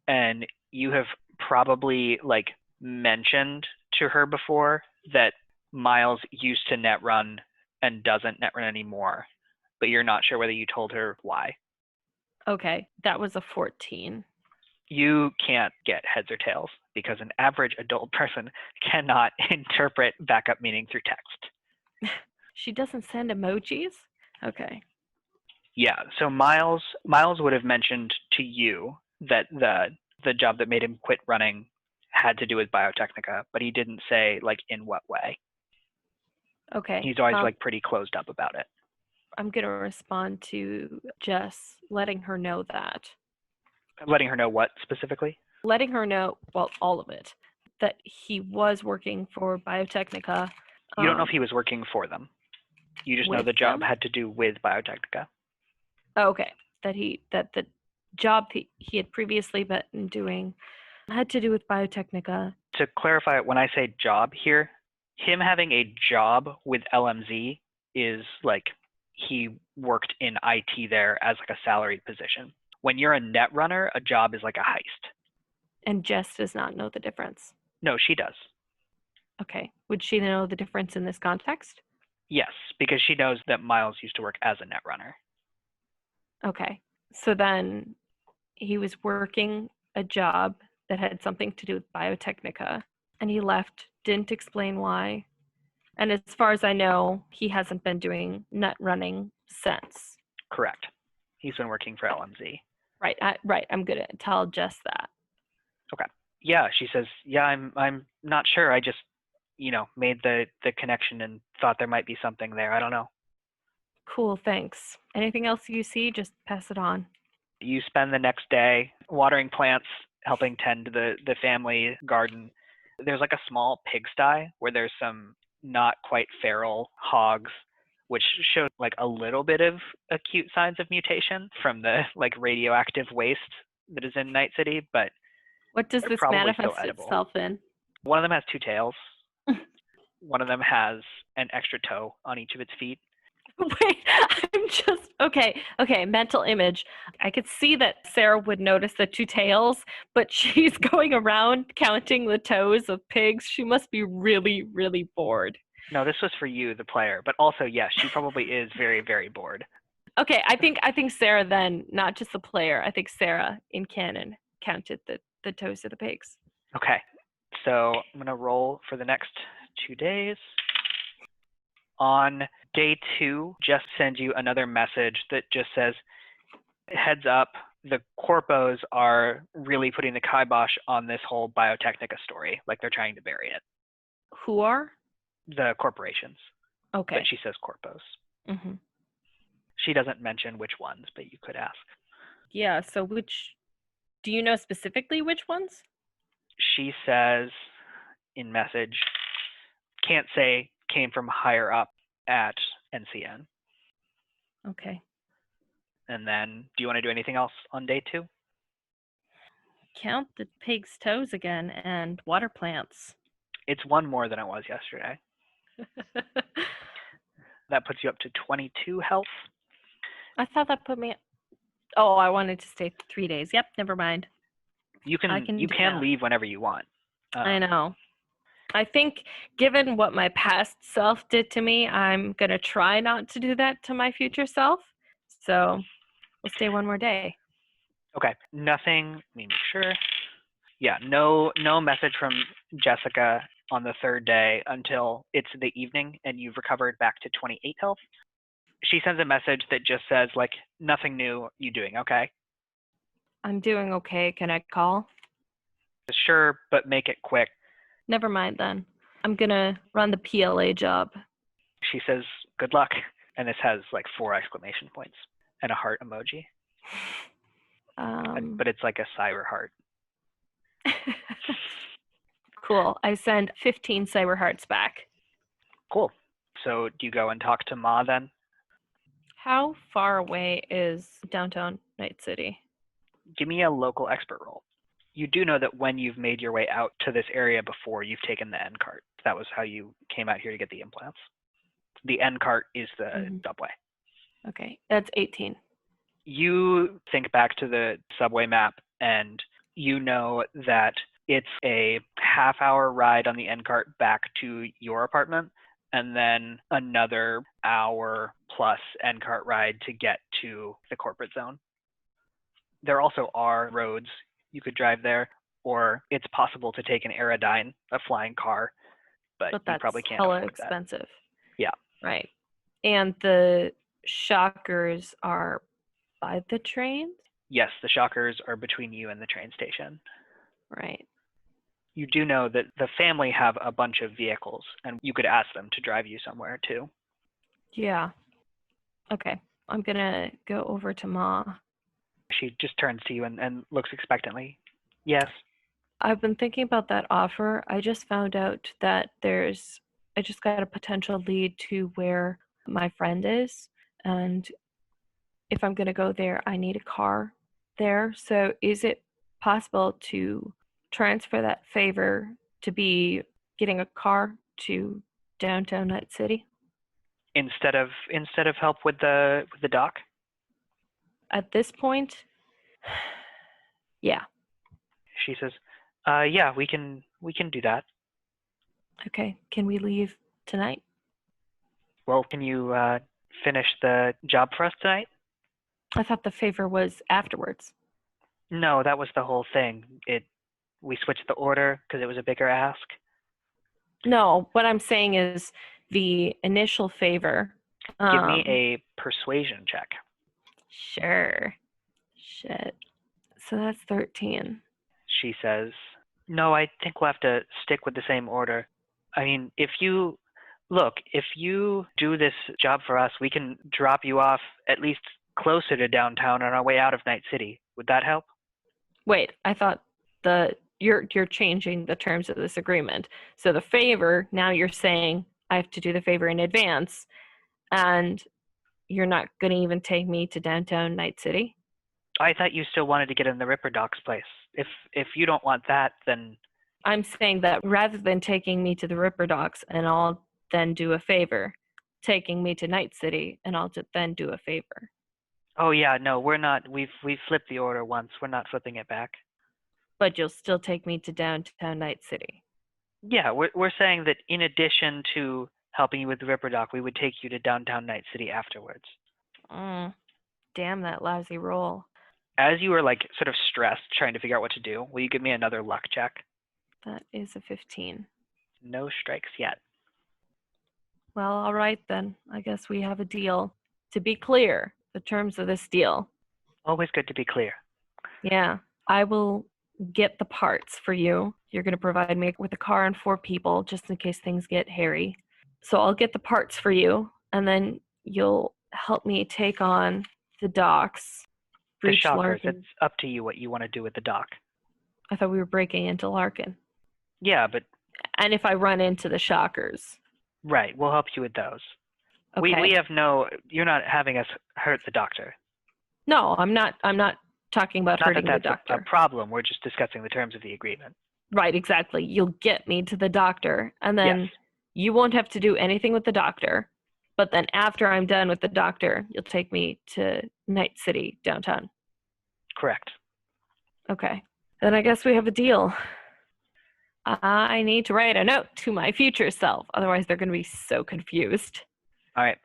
Speaker 1: and you have probably mentioned to her before that Miles used to net run and doesn't net run anymore, but you're not sure whether you told her why.
Speaker 2: Okay, that was a 14.
Speaker 1: You can't get heads or tails because an average adult person cannot interpret backup meaning through text.
Speaker 2: She doesn't send emojis? Okay.
Speaker 1: Yeah, so Miles would have mentioned to you that the job that made him quit running had to do with Biotechnica, but he didn't say in what way.
Speaker 2: Okay.
Speaker 1: He's always pretty closed up about it.
Speaker 2: I'm going to respond to Jess, letting her know that.
Speaker 1: Letting her know what specifically?
Speaker 2: Letting her know, well, all of it, that he was working for Biotechnica.
Speaker 1: You don't know if he was working for them. You just know
Speaker 2: with
Speaker 1: the job
Speaker 2: them?
Speaker 1: had to do with Biotechnica.
Speaker 2: Oh, okay. That the job he had previously been doing had to do with Biotechnica.
Speaker 1: To clarify, when I say job here, him having a job with LMZ is like he worked in IT there as like a salaried position. When you're a net runner, a job is like a heist.
Speaker 2: And Jess does not know the difference.
Speaker 1: No, she does.
Speaker 2: Okay. Would she know the difference in this context?
Speaker 1: Yes, because she knows that Miles used to work as a net runner.
Speaker 2: Okay. So then he was working a job that had something to do with Biotechnica, and he left, didn't explain why. And as far as I know, he hasn't been doing net running since.
Speaker 1: Correct. He's been working for LMZ.
Speaker 2: Right. Right. I'm gonna tell Jess that.
Speaker 1: Okay. Yeah, she says, yeah, I'm not sure. I just, made the connection and thought there might be something there. I don't know.
Speaker 2: Cool. Thanks. Anything else you see, just pass it on.
Speaker 1: You spend the next day watering plants, helping tend the family garden. There's like a small pigsty where there's some not quite feral hogs, which show like a little bit of acute signs of mutation from the like radioactive waste that is in Night City, but
Speaker 2: What does
Speaker 1: they're
Speaker 2: this
Speaker 1: probably still
Speaker 2: manifest
Speaker 1: edible.
Speaker 2: itself in?
Speaker 1: One of them has two tails. One of them has an extra toe on each of its feet.
Speaker 2: Wait, I'm just okay. Mental image. I could see that Sarah would notice the two tails, but she's going around counting the toes of pigs. She must be really, really bored.
Speaker 1: No, this was for you, the player, but also yes, she probably is very, very bored.
Speaker 2: Okay, I think Sarah then, not just the player. I think Sarah in canon counted the toes of the pigs.
Speaker 1: Okay, so I'm gonna roll for the next 2 days. On day 2, Jess sends you another message that just says, heads up, the corpos are really putting the kibosh on this whole Biotechnica story. Like they're trying to bury it.
Speaker 2: Who are?
Speaker 1: The corporations.
Speaker 2: Okay.
Speaker 1: But she says corpos.
Speaker 2: Mm-hmm.
Speaker 1: She doesn't mention which ones, but you could ask.
Speaker 2: Yeah, so do you know specifically which ones?
Speaker 1: She says in message, can't say, came from higher up at NCN.
Speaker 2: Okay.
Speaker 1: And then, do you want to do anything else on day 2?
Speaker 2: Count the pig's toes again and water plants.
Speaker 1: It's one more than it was yesterday. That puts you up to 22 health.
Speaker 2: I thought that put me. Oh, I wanted to stay 3 days. Yep, never mind.
Speaker 1: You can leave whenever you want.
Speaker 2: I know. I think given what my past self did to me, I'm going to try not to do that to my future self. So we'll stay one more day.
Speaker 1: Okay. Nothing. Let me make sure. Yeah. No message from Jessica on the 3rd day until it's the evening and you've recovered back to 28 health. She sends a message that just says like, nothing new. You doing okay?
Speaker 2: I'm doing okay. Can I call?
Speaker 1: Sure, but make it quick.
Speaker 2: Never mind then. I'm going to run the PLA job.
Speaker 1: She says, good luck. And this has like 4 exclamation points and a heart emoji. But it's like a cyber heart.
Speaker 2: Cool. I send 15 cyber hearts back.
Speaker 1: Cool. So do you go and talk to Ma then?
Speaker 2: How far away is downtown Night City?
Speaker 1: Give me a local expert roll. You do know that when you've made your way out to this area before, you've taken the N cart. That was how you came out here to get the implants. The N cart is the subway.
Speaker 2: Okay, that's 18.
Speaker 1: You think back to the subway map and you know that it's a half-hour ride on the N cart back to your apartment and then another hour plus N cart ride to get to the corporate zone. There also are roads you could drive there, or it's possible to take an Aerodyne, a flying car, but you probably can't afford that.
Speaker 2: Expensive.
Speaker 1: Yeah.
Speaker 2: Right. And the shockers are by the train?
Speaker 1: Yes, the shockers are between you and the train station.
Speaker 2: Right.
Speaker 1: You do know that the family have a bunch of vehicles, and you could ask them to drive you somewhere too.
Speaker 2: Yeah. Okay, I'm gonna go over to Ma.
Speaker 1: She just turns to you and looks expectantly. Yes.
Speaker 2: I've been thinking about that offer. I just found out that I just got a potential lead to where my friend is. And if I'm going to go there, I need a car there. So is it possible to transfer that favor to be getting a car to downtown Night City?
Speaker 1: Instead of help with the dock?
Speaker 2: At this point, yeah.
Speaker 1: She says, yeah, we can do that.
Speaker 2: Okay, can we leave tonight?
Speaker 1: Well, can you finish the job for us tonight?
Speaker 2: I thought the favor was afterwards.
Speaker 1: No, that was the whole thing. We switched the order because it was a bigger ask.
Speaker 2: No, what I'm saying is the initial favor.
Speaker 1: Give me a persuasion check.
Speaker 2: Sure. Shit. So that's 13.
Speaker 1: She says, no, I think we'll have to stick with the same order. I mean, if you do this job for us, we can drop you off at least closer to downtown on our way out of Night City. Would that help?
Speaker 2: Wait, I thought you're changing the terms of this agreement. So the favor, now you're saying I have to do the favor in advance, and you're not going to even take me to downtown Night City?
Speaker 1: I thought you still wanted to get in the Ripper Doc's place. If you don't want that, then
Speaker 2: I'm saying that rather than taking me to the Ripper Docks and I'll then do a favor, taking me to Night City and I'll then do a favor.
Speaker 1: oh yeah, no, we're not. We've flipped the order once. We're not flipping it back.
Speaker 2: But you'll still take me to downtown Night City.
Speaker 1: Yeah, we're saying that in addition to helping you with the Ripper Doc, we would take you to downtown Night City afterwards.
Speaker 2: Damn that lousy roll.
Speaker 1: As you are like sort of stressed, trying to figure out what to do, will you give me another luck check?
Speaker 2: That is a 15.
Speaker 1: No strikes yet.
Speaker 2: Well, all right then. I guess we have a deal. To be clear, the terms of this deal.
Speaker 1: Always good to be clear.
Speaker 2: Yeah, I will get the parts for you. You're going to provide me with a car and 4 people just in case things get hairy. So I'll get the parts for you, and then you'll help me take on the docks.
Speaker 1: The
Speaker 2: Breach
Speaker 1: shockers,
Speaker 2: Larkin.
Speaker 1: it's up to you what you want to do with the dock.
Speaker 2: I thought we were breaking into Larkin.
Speaker 1: Yeah, but
Speaker 2: And if I run into the shockers.
Speaker 1: right, we'll help you with those.
Speaker 2: Okay.
Speaker 1: We have you're not having us hurt the doctor.
Speaker 2: No, I'm not talking about
Speaker 1: Not
Speaker 2: hurting
Speaker 1: that
Speaker 2: the
Speaker 1: that's
Speaker 2: doctor.
Speaker 1: a problem. We're just discussing the terms of the agreement.
Speaker 2: Right, exactly. You'll get me to the doctor, and then
Speaker 1: Yes.
Speaker 2: you won't have to do anything with the doctor. But then after I'm done with the doctor, you'll take me to Night City downtown.
Speaker 1: Correct.
Speaker 2: Okay. Then I guess we have a deal. I need to write a note to my future self. Otherwise, they're going to be so confused.
Speaker 1: All right.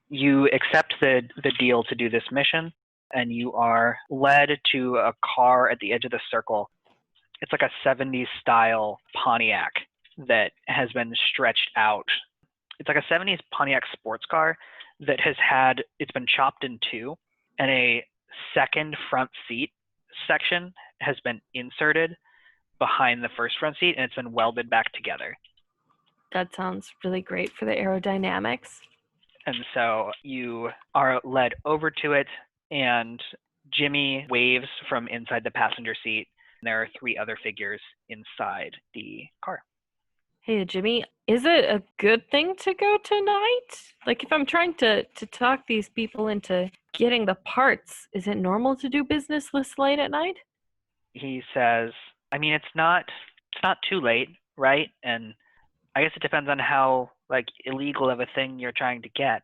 Speaker 1: You accept the deal to do this mission, and you are led to a car at the edge of the circle. It's like a 70s style Pontiac that has been stretched out. It's like a 70s Pontiac sports car that it's been chopped in two, and a second front seat section has been inserted behind the first front seat, and it's been welded back together.
Speaker 2: That sounds really great for the aerodynamics.
Speaker 1: And so you are led over to it, and Jimmy waves from inside the passenger seat. There are 3 other figures inside the car.
Speaker 2: Hey, Jimmy, is it a good thing to go tonight? Like, if I'm trying to talk these people into getting the parts, is it normal to do business this late at night?
Speaker 1: He says, I mean, it's not too late, right? And I guess it depends on how like illegal of a thing you're trying to get.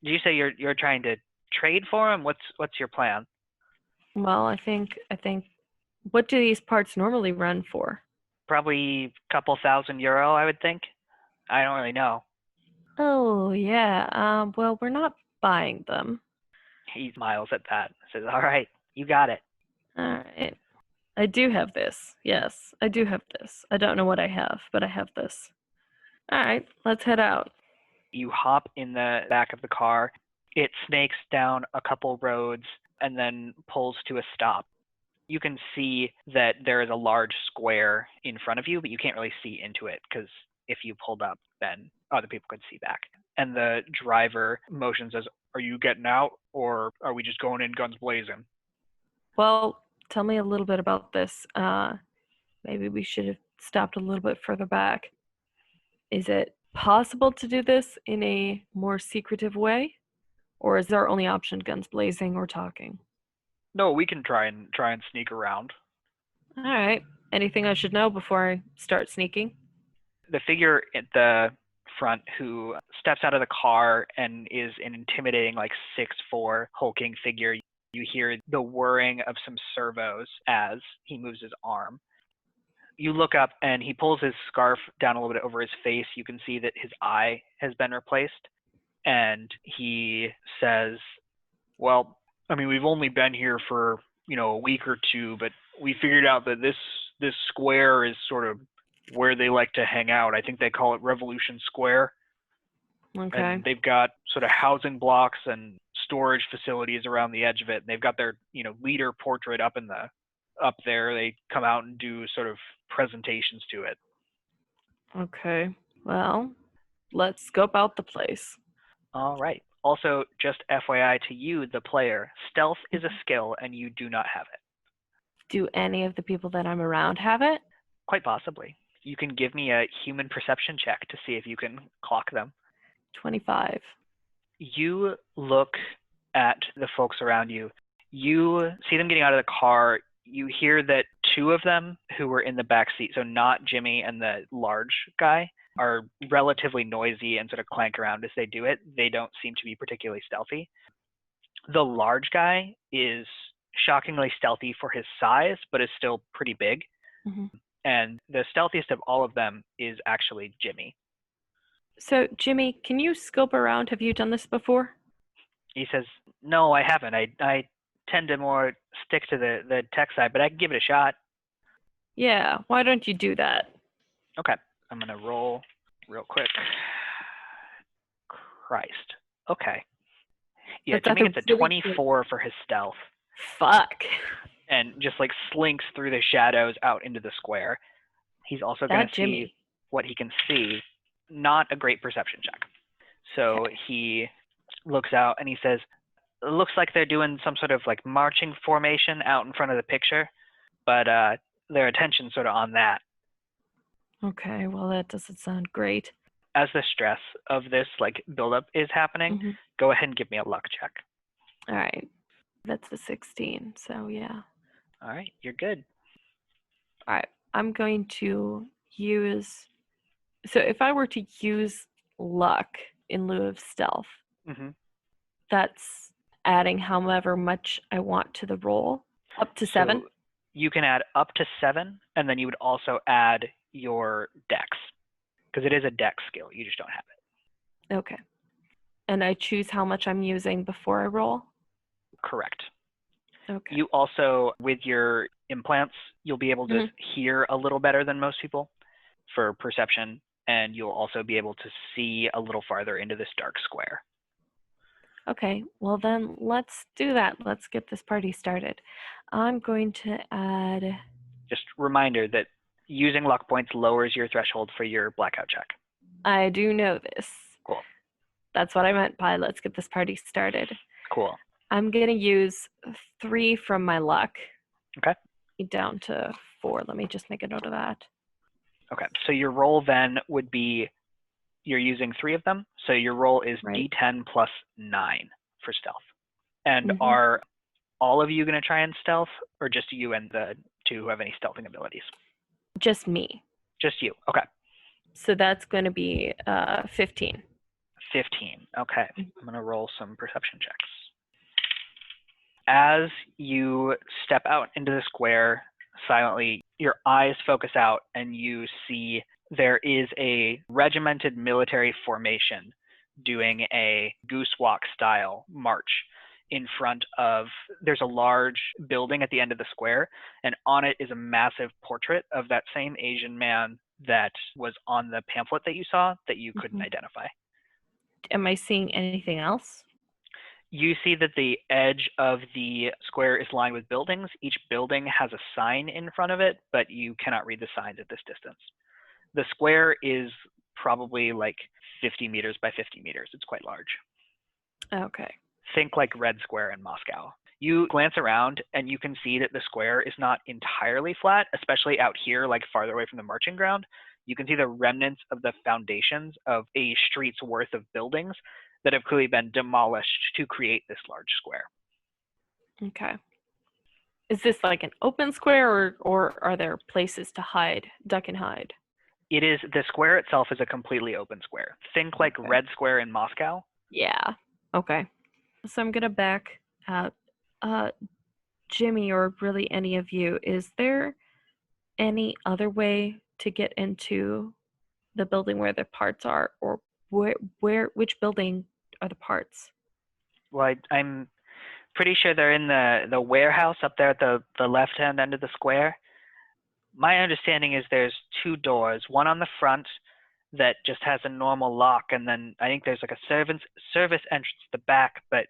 Speaker 1: Did you say you're trying to trade for him? What's your plan?
Speaker 2: Well, I think what do these parts normally run for?
Speaker 1: Probably a couple €1,000, I would think. I don't really know.
Speaker 2: Oh, yeah. Well, we're not buying them.
Speaker 1: He smiles at that. Says, all right, you got it.
Speaker 2: All right. I do have this. Yes, I do have this. I don't know what I have, but I have this. All right, let's head out.
Speaker 1: You hop in the back of the car. It snakes down a couple roads and then pulls to a stop. You can see that there is a large square in front of you, but you can't really see into it because if you pulled up, then other people could see back. And the driver motions us Are you getting out, or are we just going in guns blazing?
Speaker 2: Well, tell me a little bit about this. Maybe we should have stopped a little bit further back. Is it possible to do this in a more secretive way? Or is our only option guns blazing or talking?
Speaker 1: No, we can try and sneak around.
Speaker 2: All right. Anything I should know before I start sneaking?
Speaker 1: The figure at the front who steps out of the car and is an intimidating, like 6'4" hulking figure. You hear the whirring of some servos as he moves his arm. You look up and he pulls his scarf down a little bit over his face. You can see that his eye has been replaced. And he says, well, I mean, we've only been here for, a week or two, but we figured out that this square is sort of where they like to hang out. I think they call it Revolution Square.
Speaker 2: Okay.
Speaker 1: And they've got sort of housing blocks and storage facilities around the edge of it. And they've got their, leader portrait up there. They come out and do sort of presentations to it.
Speaker 2: Okay. Well, let's scope out the place.
Speaker 1: All right. Also, just FYI to you, the player, stealth is a skill and you do not have it.
Speaker 2: Do any of the people that I'm around have it?
Speaker 1: Quite possibly. You can give me a human perception check to see if you can clock them.
Speaker 2: 25.
Speaker 1: You look at the folks around you. You see them getting out of the car. You hear that two of them who were in the back seat, so not Jimmy and the large guy, are relatively noisy and sort of clank around as they do it. They don't seem to be particularly stealthy. The large guy is shockingly stealthy for his size, but is still pretty big.
Speaker 2: Mm-hmm.
Speaker 1: And the stealthiest of all of them is actually Jimmy.
Speaker 2: So, Jimmy, can you scope around? Have you done this before?
Speaker 1: He says, no, I haven't. I tend to more stick to the tech side, but I can give it a shot.
Speaker 2: Yeah, why don't you do that?
Speaker 1: Okay, I'm going to roll real quick. Christ. Okay. Yeah,
Speaker 2: That's
Speaker 1: Jimmy gets a
Speaker 2: really
Speaker 1: 24 for his stealth.
Speaker 2: Fuck.
Speaker 1: And just like slinks through the shadows out into the square. He's also going to see what he can see. Not a great perception check. So he looks out and he says, it looks like they're doing some sort of like marching formation out in front of the picture, but their attention's sort of on that.
Speaker 2: Okay, well, that doesn't sound great.
Speaker 1: As the stress of this like buildup is happening, go ahead and give me a luck check.
Speaker 2: All right. That's a 16, so yeah.
Speaker 1: All right, you're good.
Speaker 2: All right, I'm going to use... So if I were to use luck in lieu of stealth, that's adding however much I want to the roll, up to 7?
Speaker 1: So you can add up to 7, and then you would also add your dex, because it is a dex skill. You just don't have it.
Speaker 2: Okay. And I choose how much I'm using before I roll?
Speaker 1: Correct.
Speaker 2: Okay.
Speaker 1: You also, with your implants, you'll be able to hear a little better than most people for perception, and you'll also be able to see a little farther into this dark square.
Speaker 2: Okay, well then let's do that. Let's get this party started. I'm going to add...
Speaker 1: Just reminder that using luck points lowers your threshold for your blackout check.
Speaker 2: I do know this.
Speaker 1: Cool.
Speaker 2: That's what I meant by let's get this party started.
Speaker 1: Cool.
Speaker 2: I'm going to use 3 from my luck.
Speaker 1: Okay.
Speaker 2: Down to 4. Let me just make a note of that.
Speaker 1: Okay, so your roll then would be, you're using 3 of them, so your roll is D10 plus 9 for stealth. And are all of you going to try and stealth, or just you and the 2 who have any stealthing abilities?
Speaker 2: Just me.
Speaker 1: Just you, okay.
Speaker 2: So that's going to be 15.
Speaker 1: 15, okay. I'm going to roll some perception checks. As you step out into the square silently, your eyes focus out and you see there is a regimented military formation doing a goose walk style march in front of, there's a large building at the end of the square, and on it is a massive portrait of that same Asian man that was on the pamphlet that you saw that you couldn't identify.
Speaker 2: Am I seeing anything else?
Speaker 1: You see that the edge of the square is lined with buildings. Each building has a sign in front of it, but you cannot read the signs at this distance. The square is probably like 50 meters by 50 meters. It's quite large.
Speaker 2: Okay.
Speaker 1: Think like Red Square in Moscow. You glance around and you can see that the square is not entirely flat, especially out here, like farther away from the marching ground. You can see the remnants of the foundations of a street's worth of buildings that have clearly been demolished to create this large square.
Speaker 2: Okay. Is this like an open square, or are there places to hide, duck and hide?
Speaker 1: The square itself is a completely open square. Think like
Speaker 2: Okay.
Speaker 1: Red Square in Moscow.
Speaker 2: Yeah. Okay. So I'm gonna back out. Jimmy, or really any of you, is there any other way to get into the building where the parts are, or which building are the parts?
Speaker 1: Well, I'm pretty sure they're in the warehouse up there at the left-hand end of the square. My understanding is there's two doors, one on the front that just has a normal lock, and then I think there's like a service entrance at the back, but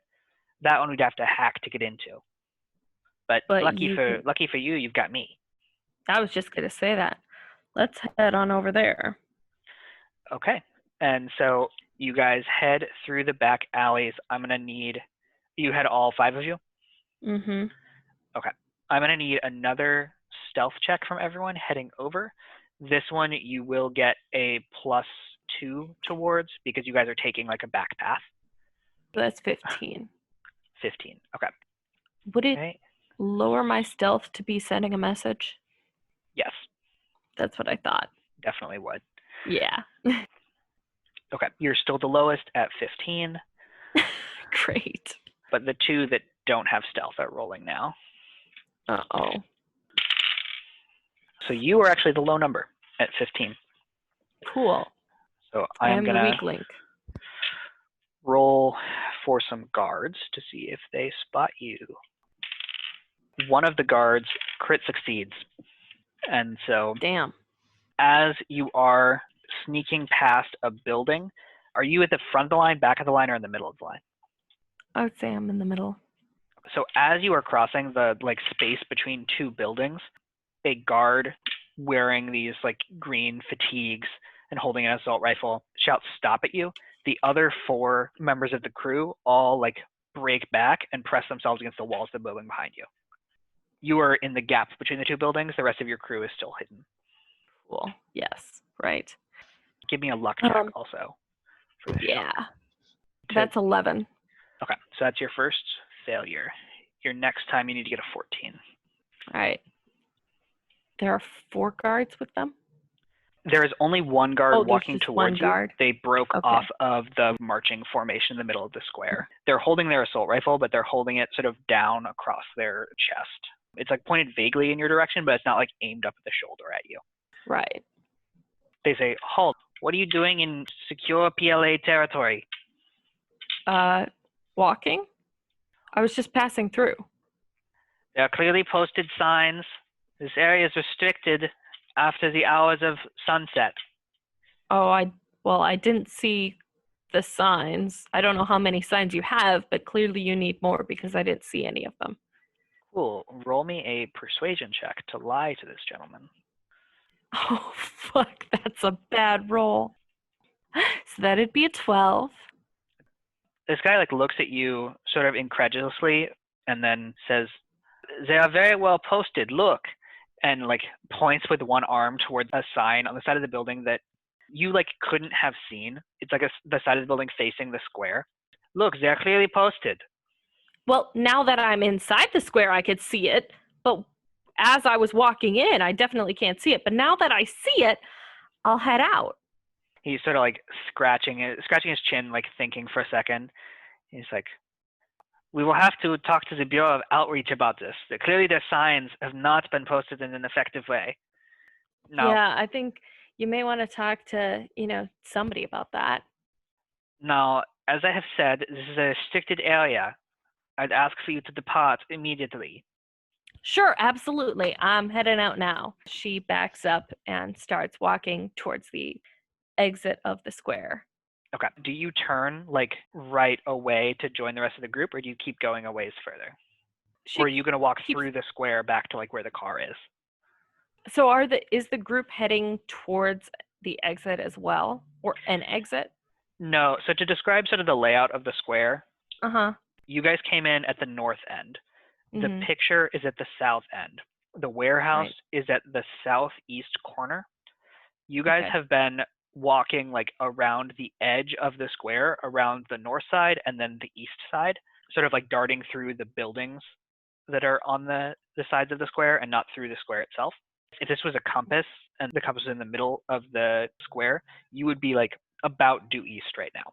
Speaker 1: that one we'd have to hack to get into. But lucky for you, you've got me.
Speaker 2: I was just gonna say that. Let's head on over there.
Speaker 1: Okay. And so you guys head through the back alleys. I'm gonna need you had all 5 of you?
Speaker 2: Mm-hmm.
Speaker 1: Okay. I'm gonna need another stealth check from everyone heading over. This one you will get a +2 towards because you guys are taking like a back path.
Speaker 2: That's 15.
Speaker 1: 15. Okay.
Speaker 2: Would it
Speaker 1: Okay.
Speaker 2: lower my stealth to be sending a message?
Speaker 1: Yes,
Speaker 2: That's what I thought.
Speaker 1: definitely would.
Speaker 2: Yeah.
Speaker 1: Okay. You're still the lowest at 15,
Speaker 2: Great.
Speaker 1: but the 2 that don't have stealth are rolling now.
Speaker 2: Uh-oh.
Speaker 1: So you are actually the low number at 15.
Speaker 2: Cool.
Speaker 1: So I am
Speaker 2: the
Speaker 1: gonna
Speaker 2: weak link.
Speaker 1: roll for some guards to see if they spot you. One of the guards crit succeeds. And so
Speaker 2: Damn.
Speaker 1: as you are sneaking past a building, are you at the front of the line, back of the line, or in the middle of the line?
Speaker 2: I would say I'm in the middle.
Speaker 1: So as you are crossing the space between 2 buildings, a guard wearing these green fatigues and holding an assault rifle shouts stop at you. The other 4 members of the crew all break back and press themselves against the walls of the building behind you. You are in the gap between the 2 buildings. The rest of your crew is still hidden.
Speaker 2: Cool. Yes. Right.
Speaker 1: Give me a luck check also for this
Speaker 2: Yeah.
Speaker 1: shot.
Speaker 2: That's 11.
Speaker 1: Okay, so that's your first failure. Your next time you need to get a 14.
Speaker 2: All right. There are 4 guards with them?
Speaker 1: There is only one guard walking towards you.
Speaker 2: Guard.
Speaker 1: They broke off of the marching formation in the middle of the square. They're holding their assault rifle, but they're holding it sort of down across their chest. It's pointed vaguely in your direction, but it's not aimed up at the shoulder at you.
Speaker 2: Right.
Speaker 1: They say, halt, what are you doing in secure PLA territory?
Speaker 2: Walking? I was just passing through.
Speaker 1: There are clearly posted signs. This area is restricted after the hours of sunset.
Speaker 2: Oh, I didn't see the signs. I don't know how many signs you have, but clearly you need more because I didn't see any of them.
Speaker 1: Cool. Roll me a persuasion check to lie to this gentleman.
Speaker 2: Oh, fuck. That's a bad roll. So that'd be a 12.
Speaker 1: This guy looks at you sort of incredulously and then says, they are very well posted, look, and points with one arm towards a sign on the side of the building that you couldn't have seen. It's the side of the building facing the square. Look, they're clearly posted.
Speaker 2: Well, now that I'm inside the square, I could see it, but as I was walking in, I definitely can't see it. But now that I see it, I'll head out.
Speaker 1: He's sort of scratching his chin, thinking for a second. He's like, we will have to talk to the Bureau of Outreach about this. Clearly their signs have not been posted in an effective way. No.
Speaker 2: Yeah, I think you may want to talk to, somebody about that.
Speaker 1: Now, as I have said, this is a restricted area. I'd ask for you to depart immediately.
Speaker 2: Sure, absolutely. I'm heading out now. She backs up and starts walking towards the exit of the square.
Speaker 1: Okay. Do you turn right away to join the rest of the group, or do you keep going a ways further? Or are you going to walk through the square back to where the car is?
Speaker 2: So is the group heading towards the exit as well, or an exit?
Speaker 1: No. So to describe sort of the layout of the square, You guys came in at the north end. The
Speaker 2: Mhm.
Speaker 1: picture is at the south end. The warehouse
Speaker 2: Right.
Speaker 1: is at the southeast corner. You guys
Speaker 2: Okay.
Speaker 1: have been walking like around the edge of the square, around the north side and then the east side, sort of like darting through the buildings that are on the sides of the square and not through the square itself. If this was a compass and the compass was in the middle of the square, you would be like about due east right now.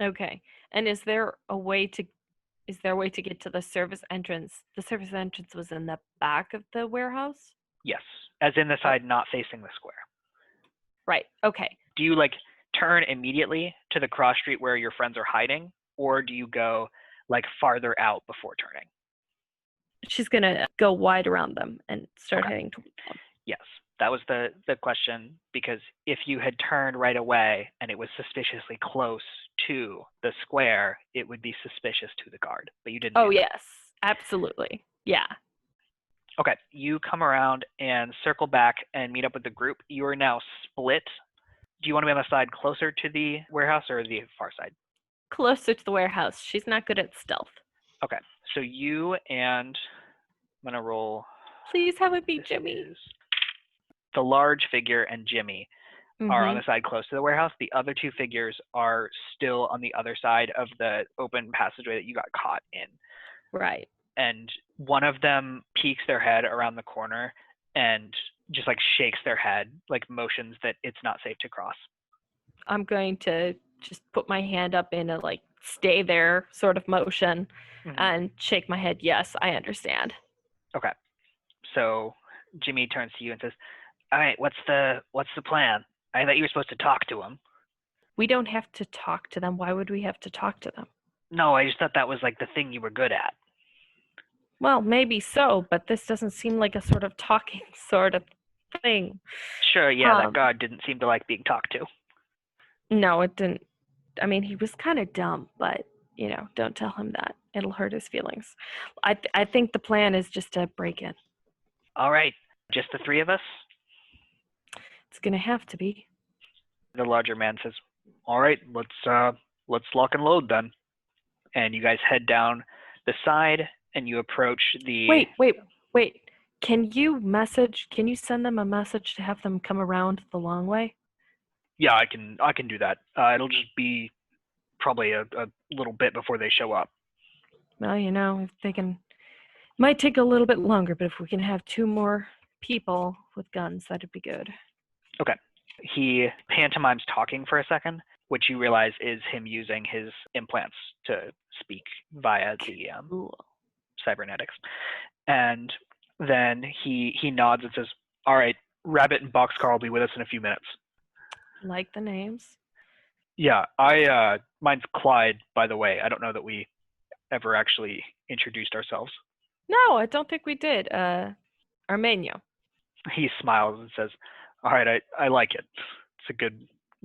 Speaker 2: Okay. And is there a way to get to the service entrance? The service entrance was in the back of the warehouse?
Speaker 1: Yes, as in the
Speaker 2: Oh,
Speaker 1: side not facing the square.
Speaker 2: right. Okay.
Speaker 1: Do you like turn immediately to the cross street where your friends are hiding, or do you go like farther out before turning?
Speaker 2: She's going to go wide around them and start
Speaker 1: Okay.
Speaker 2: heading towards them.
Speaker 1: Yes, that was the question, because if you had turned right away and it was suspiciously close to the square, it would be suspicious to the guard, but you didn't
Speaker 2: Oh,
Speaker 1: do that.
Speaker 2: yes. Absolutely. Yeah.
Speaker 1: Okay, you come around and circle back and meet up with the group. You are now split. Do you want to be on the side closer to the warehouse or the far side?
Speaker 2: Closer to the warehouse. She's not good at stealth.
Speaker 1: Okay, so you and I'm gonna roll.
Speaker 2: Please have it be
Speaker 1: This
Speaker 2: Jimmy.
Speaker 1: is the large figure and Jimmy are on
Speaker 2: Mm-hmm.
Speaker 1: the side close to the warehouse. The other two figures are still on the other side of the open passageway that you got caught in.
Speaker 2: Right.
Speaker 1: And one of them peeks their head around the corner and just like shakes their head, like motions that it's not safe to cross.
Speaker 2: I'm going to just put my hand up in a like stay there sort of motion and shake my head. Yes, I understand.
Speaker 1: Okay. So Jimmy turns to you and says, "All right, what's the plan? I thought you were supposed to talk to him."
Speaker 2: We don't have to talk to them. Why would we have to talk to them?
Speaker 1: No, I just thought that was like the thing you were good at.
Speaker 2: Well, maybe so, but this doesn't seem like a sort of talking sort of thing.
Speaker 1: Sure, yeah, that guard didn't seem to like being talked to.
Speaker 2: No, it didn't. I mean, he was kind of dumb, but don't tell him that. It'll hurt his feelings. I think the plan is just to break in.
Speaker 1: All right, just the three of us?
Speaker 2: It's gonna have to be.
Speaker 1: The larger man says, "All right, let's lock and load then." And you guys head down the side and you approach the
Speaker 2: Wait. Can you send them a message to have them come around the long way?
Speaker 1: Yeah, I can do that. It'll just be probably a little bit before they show up.
Speaker 2: Well, if they can, might take a little bit longer, but if we can have 2 more people with guns, that'd be good.
Speaker 1: Okay. He pantomimes talking for a second, which you realize is him using his implants to speak via the
Speaker 2: Cool.
Speaker 1: cybernetics. And then he nods and says, "All right, Rabbit and Boxcar will be with us in a few minutes."
Speaker 2: Like the names.
Speaker 1: Yeah, mine's Clyde, by the way. I don't know that we ever actually introduced ourselves.
Speaker 2: No, I don't think we did. Armenio.
Speaker 1: He smiles and says, "All right, I like it. It's a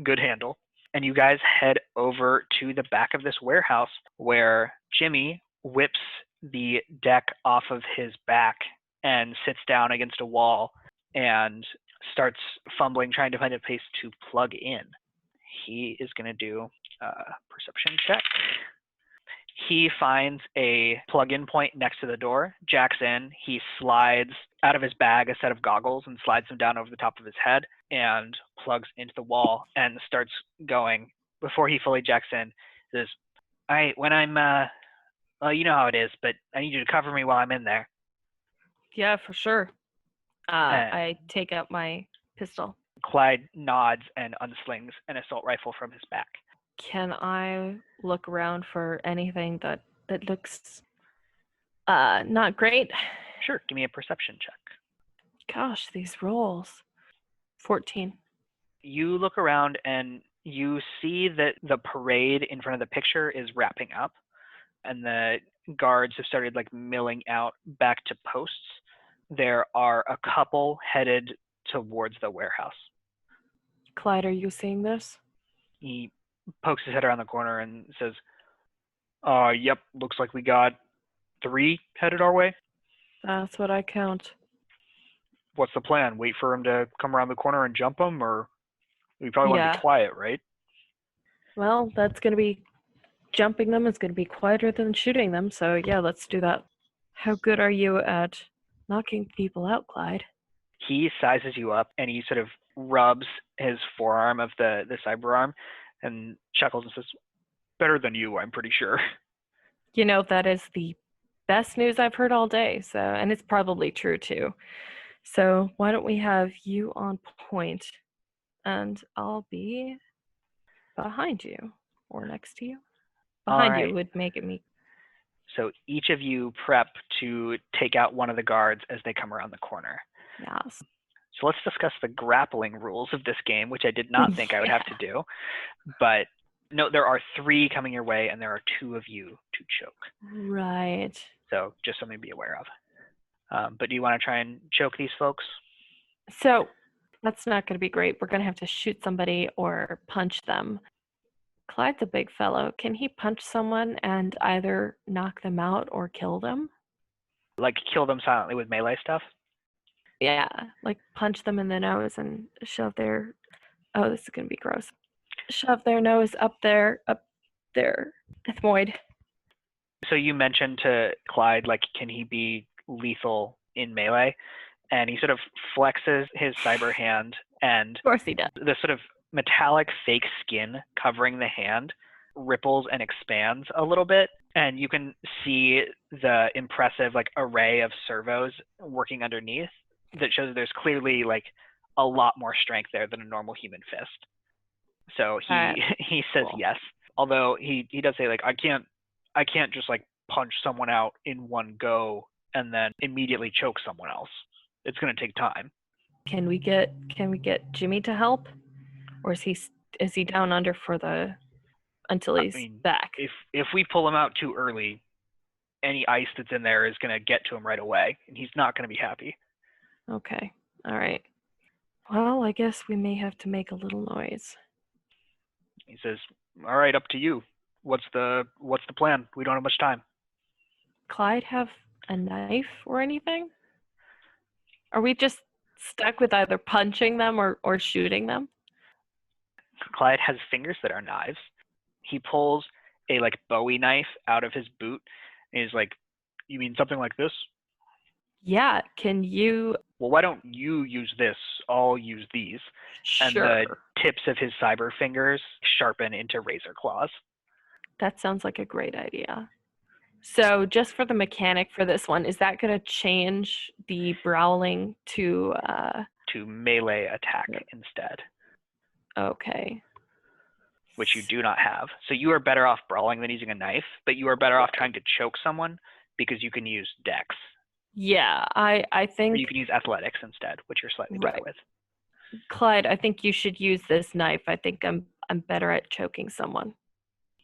Speaker 1: good handle." And you guys head over to the back of this warehouse where Jimmy whips the deck off of his back and sits down against a wall and starts fumbling, trying to find a place to plug in. He is going to do a perception check. He finds a plug-in point next to the door, jacks in, he slides out of his bag a set of goggles and slides them down over the top of his head and plugs into the wall and starts going. Before he fully jacks in, says, "All right, when I'm, well, you know how it is, but I need you to cover me while I'm in there."
Speaker 2: Yeah, for sure. I take out my pistol.
Speaker 1: Clyde nods and unslings an assault rifle from his back.
Speaker 2: Can I look around for anything that looks not great?
Speaker 1: Sure, give me a perception check.
Speaker 2: Gosh, these rolls. 14.
Speaker 1: You look around and you see that the parade in front of the picture is wrapping up and the guards have started like milling out back to posts. There are a couple headed towards the warehouse.
Speaker 2: Clyde, are you seeing this?
Speaker 1: He pokes his head around the corner and says, "Yep, looks like we got 3 headed our way."
Speaker 2: That's what I count.
Speaker 1: "What's the plan? Wait for him to come around the corner and jump him, or we probably want to be quiet, right?"
Speaker 2: Well, that's going to be jumping them is going to be quieter than shooting them, so yeah, let's do that. How good are you at knocking people out, Clyde?
Speaker 1: He sizes you up and he sort of rubs his forearm of the cyber arm and chuckles and says, "Better than you, I'm pretty sure."
Speaker 2: You know, that is the best news I've heard all day, so, and it's probably true too. So why don't we have you on point, and I'll be behind you or next to you.
Speaker 1: All
Speaker 2: Behind
Speaker 1: right.
Speaker 2: you would make it me.
Speaker 1: So each of you prep to take out one of the guards as they come around the corner.
Speaker 2: Yes.
Speaker 1: So let's discuss the grappling rules of this game, which I did not think I would have to do. But no, there are 3 coming your way, and there are 2 of you to choke.
Speaker 2: Right.
Speaker 1: So just something to be aware of. But do you want to try and choke these folks?
Speaker 2: So that's not going to be great. We're going to have to shoot somebody or punch them. Clyde's a big fellow. Can he punch someone and either knock them out or kill them?
Speaker 1: Like kill them silently with melee stuff?
Speaker 2: Yeah, like punch them in the nose and shove their, oh, this is going to be gross. Shove their nose up their ethmoid.
Speaker 1: So you mentioned to Clyde, like, can he be lethal in melee? And he sort of flexes his cyber hand, and
Speaker 2: Of course he does.
Speaker 1: the sort of metallic fake skin covering the hand ripples and expands a little bit, and you can see the impressive like array of servos working underneath that shows there's clearly like a lot more strength there than a normal human fist. So he says
Speaker 2: cool.
Speaker 1: yes, although he does say like I can't just like punch someone out in one go and then immediately choke someone else. It's going to take time.
Speaker 2: Can we get Jimmy to help, or is he down under for the until he's back?
Speaker 1: If we pull him out too early, any ice that's in there is going to get to him right away, and he's not going to be happy.
Speaker 2: Okay. All right. Well, I guess we may have to make a little noise.
Speaker 1: He says, "All right, up to you. What's the plan? We don't have much time."
Speaker 2: Clyde have a knife or anything? Are we just stuck with either punching them or shooting them?
Speaker 1: Clyde has fingers that are knives. He pulls a like Bowie knife out of his boot and is like, "You mean something like this?"
Speaker 2: Yeah. Can you?
Speaker 1: Well, why don't you use this? I'll use these.
Speaker 2: Sure.
Speaker 1: And the tips of his cyber fingers sharpen into razor claws.
Speaker 2: That sounds like a great idea. So just for the mechanic for this one, is that going to change the brawling to
Speaker 1: melee attack instead?
Speaker 2: Okay.
Speaker 1: Which you do not have. So you are better off brawling than using a knife, but you are better off trying to choke someone because you can use dex.
Speaker 2: Yeah, I think...
Speaker 1: Or you can use athletics instead, which you're slightly better with.
Speaker 2: Clyde, I think you should use this knife. I think I'm better at choking someone.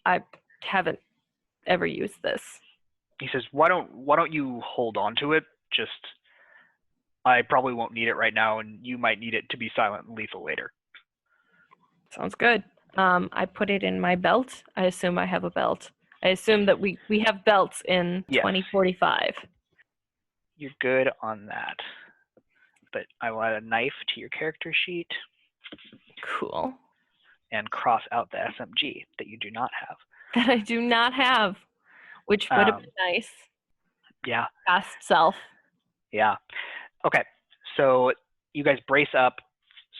Speaker 2: I haven't ever used this.
Speaker 1: He says, why don't you hold on to it? Just, I probably won't need it right now, and you might need it to be silent and lethal later.
Speaker 2: Sounds good. I put it in my belt. I assume I have a belt. I assume that we have belts in 2045.
Speaker 1: You're good on that. But I will add a knife to your character sheet.
Speaker 2: Cool.
Speaker 1: And cross out the SMG that you do not have.
Speaker 2: That I do not have, which would have been nice.
Speaker 1: Yeah.
Speaker 2: Past self.
Speaker 1: Yeah. Okay. So you guys brace up.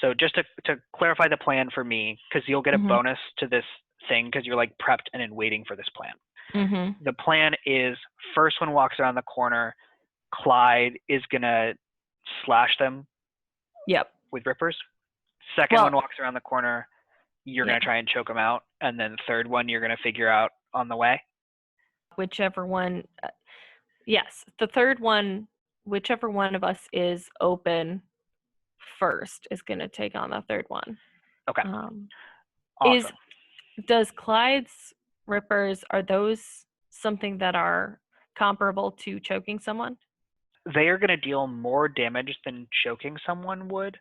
Speaker 1: So just to clarify the plan for me, because you'll get a bonus to this thing because you're like prepped and in waiting for this plan. The plan is first one walks around the corner, Clyde is gonna slash them.
Speaker 2: Yep.
Speaker 1: With rippers. Second one walks around the corner, you're gonna try and choke them out, and then third one you're gonna figure out on the way.
Speaker 2: Whichever one. Yes, the third one, whichever one of us is open first is going to take on the third one.
Speaker 1: Okay. Awesome.
Speaker 2: Does Clyde's rippers, are those something that are comparable to choking someone?
Speaker 1: They are going to deal more damage than choking someone would,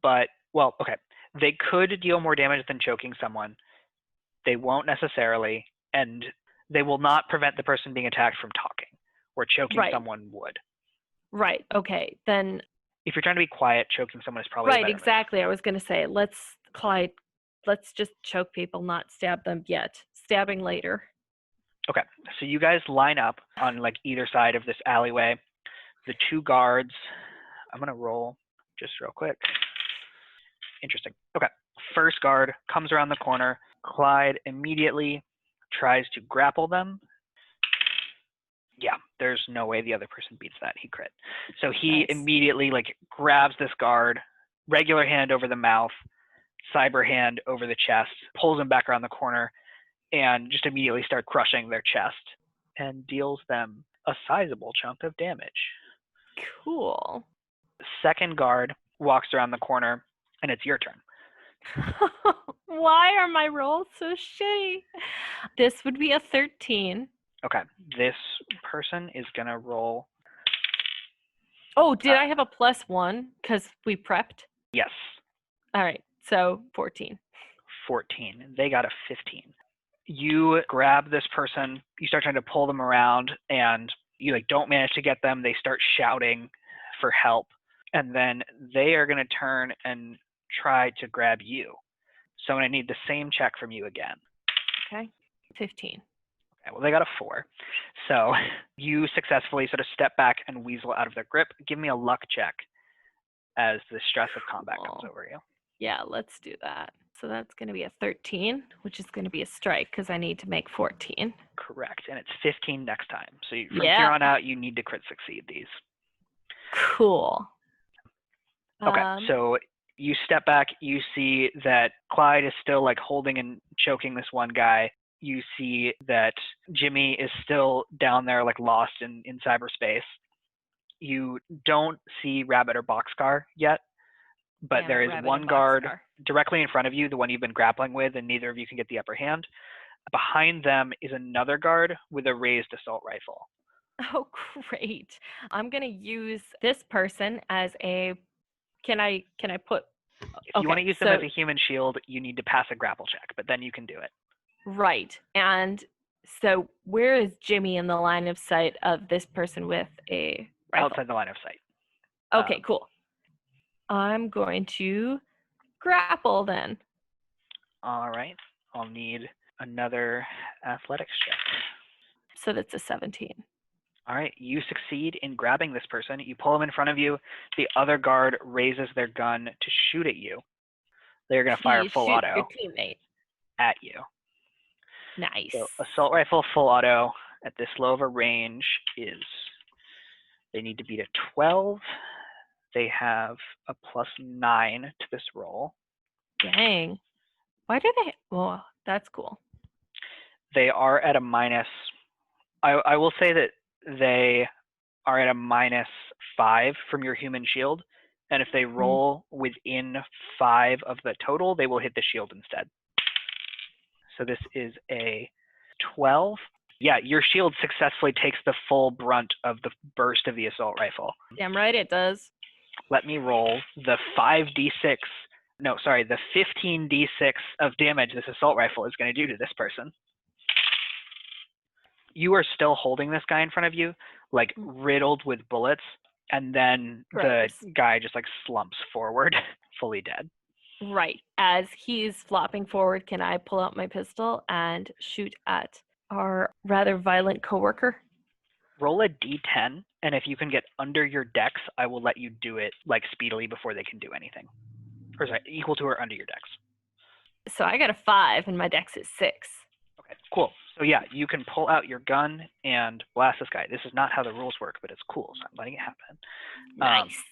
Speaker 1: but, well, okay. They could deal more damage than choking someone. They won't necessarily, and they will not prevent the person being attacked from talking, where choking someone would.
Speaker 2: Right, okay. Then
Speaker 1: if you're trying to be quiet, choking someone is probably
Speaker 2: right, exactly. I was going to say, Clyde, let's just choke people, not stab them yet. stabbing later.
Speaker 1: Okay, so you guys line up on like either side of this alleyway. The two guards, I'm gonna roll just real quick. Interesting. Okay, first guard comes around the corner. Clyde immediately tries to grapple them. Yeah, there's no way the other person beats that. He crit. So he
Speaker 2: Nice.
Speaker 1: immediately like grabs this guard, regular hand over the mouth, cyber hand over the chest, pulls him back around the corner, and just immediately start crushing their chest and deals them a sizable chunk of damage.
Speaker 2: Cool.
Speaker 1: Second guard walks around the corner, and it's your turn.
Speaker 2: Why are my rolls so shitty? This would be a 13.
Speaker 1: Okay, this person is going to roll.
Speaker 2: Oh, did I have a +1 because we prepped?
Speaker 1: Yes.
Speaker 2: All right, so 14.
Speaker 1: 14. They got a 15. You grab this person, you start trying to pull them around, and you like don't manage to get them. They start shouting for help, and then they are going to turn and try to grab you. So I'm going to need the same check from you again.
Speaker 2: Okay, 15.
Speaker 1: Okay, well, they got a 4. So you successfully sort of step back and weasel out of their grip. Give me a luck check as the stress of combat comes over you.
Speaker 2: Yeah, let's do that. So that's going to be a 13, which is going to be a strike because I need to make 14.
Speaker 1: Correct, and it's 15 next time. So from
Speaker 2: Yeah.
Speaker 1: here on out, you need to crit succeed these.
Speaker 2: Cool.
Speaker 1: Okay, so you step back, you see that Clyde is still like holding and choking this one guy. You see that Jimmy is still down there like lost in cyberspace. You don't see Rabbit or Boxcar yet, but there is one guard directly in front of you, the one you've been grappling with, and neither of you can get the upper hand. Behind them is another guard with a raised assault rifle.
Speaker 2: Oh, great. I'm going to use this person as a... Can I put...
Speaker 1: If you want to use them as a human shield, you need to pass a grapple check, but then you can do it.
Speaker 2: Right. And so where is Jimmy in the line of sight of this person with a rifle?
Speaker 1: Outside the line of sight.
Speaker 2: Okay, cool. I'm going to grapple then.
Speaker 1: All right. I'll need another athletics check.
Speaker 2: So that's a 17.
Speaker 1: All right. You succeed in grabbing this person. You pull him in front of you. The other guard raises their gun to shoot at you. They're going to fire full auto
Speaker 2: your teammate
Speaker 1: at you.
Speaker 2: Nice.
Speaker 1: So assault rifle full auto at this low of a range is, they need to beat a 12. They have a +9 to this roll.
Speaker 2: Dang. Why do they? Well, that's cool.
Speaker 1: They are at a minus. I will say that they are at a -5 from your human shield. And if they roll within 5 of the total, they will hit the shield instead. So this is a 12. Yeah, your shield successfully takes the full brunt of the burst of the assault rifle.
Speaker 2: Damn right it does.
Speaker 1: Let me roll the 5d6. No, sorry, the 15d6 of damage this assault rifle is going to do to this person. You are still holding this guy in front of you, like riddled with bullets, and then the guy just like slumps forward, fully dead.
Speaker 2: Right. As he's flopping forward, can I pull out my pistol and shoot at our rather violent coworker?
Speaker 1: Roll a d10, and if you can get under your dex, I will let you do it like speedily before they can do anything. Or sorry, equal to or under your dex.
Speaker 2: So I got a 5, and my dex is 6.
Speaker 1: Okay, cool. So yeah, you can pull out your gun and blast this guy. This is not how the rules work, but it's cool, so I'm letting it happen.
Speaker 2: Nice.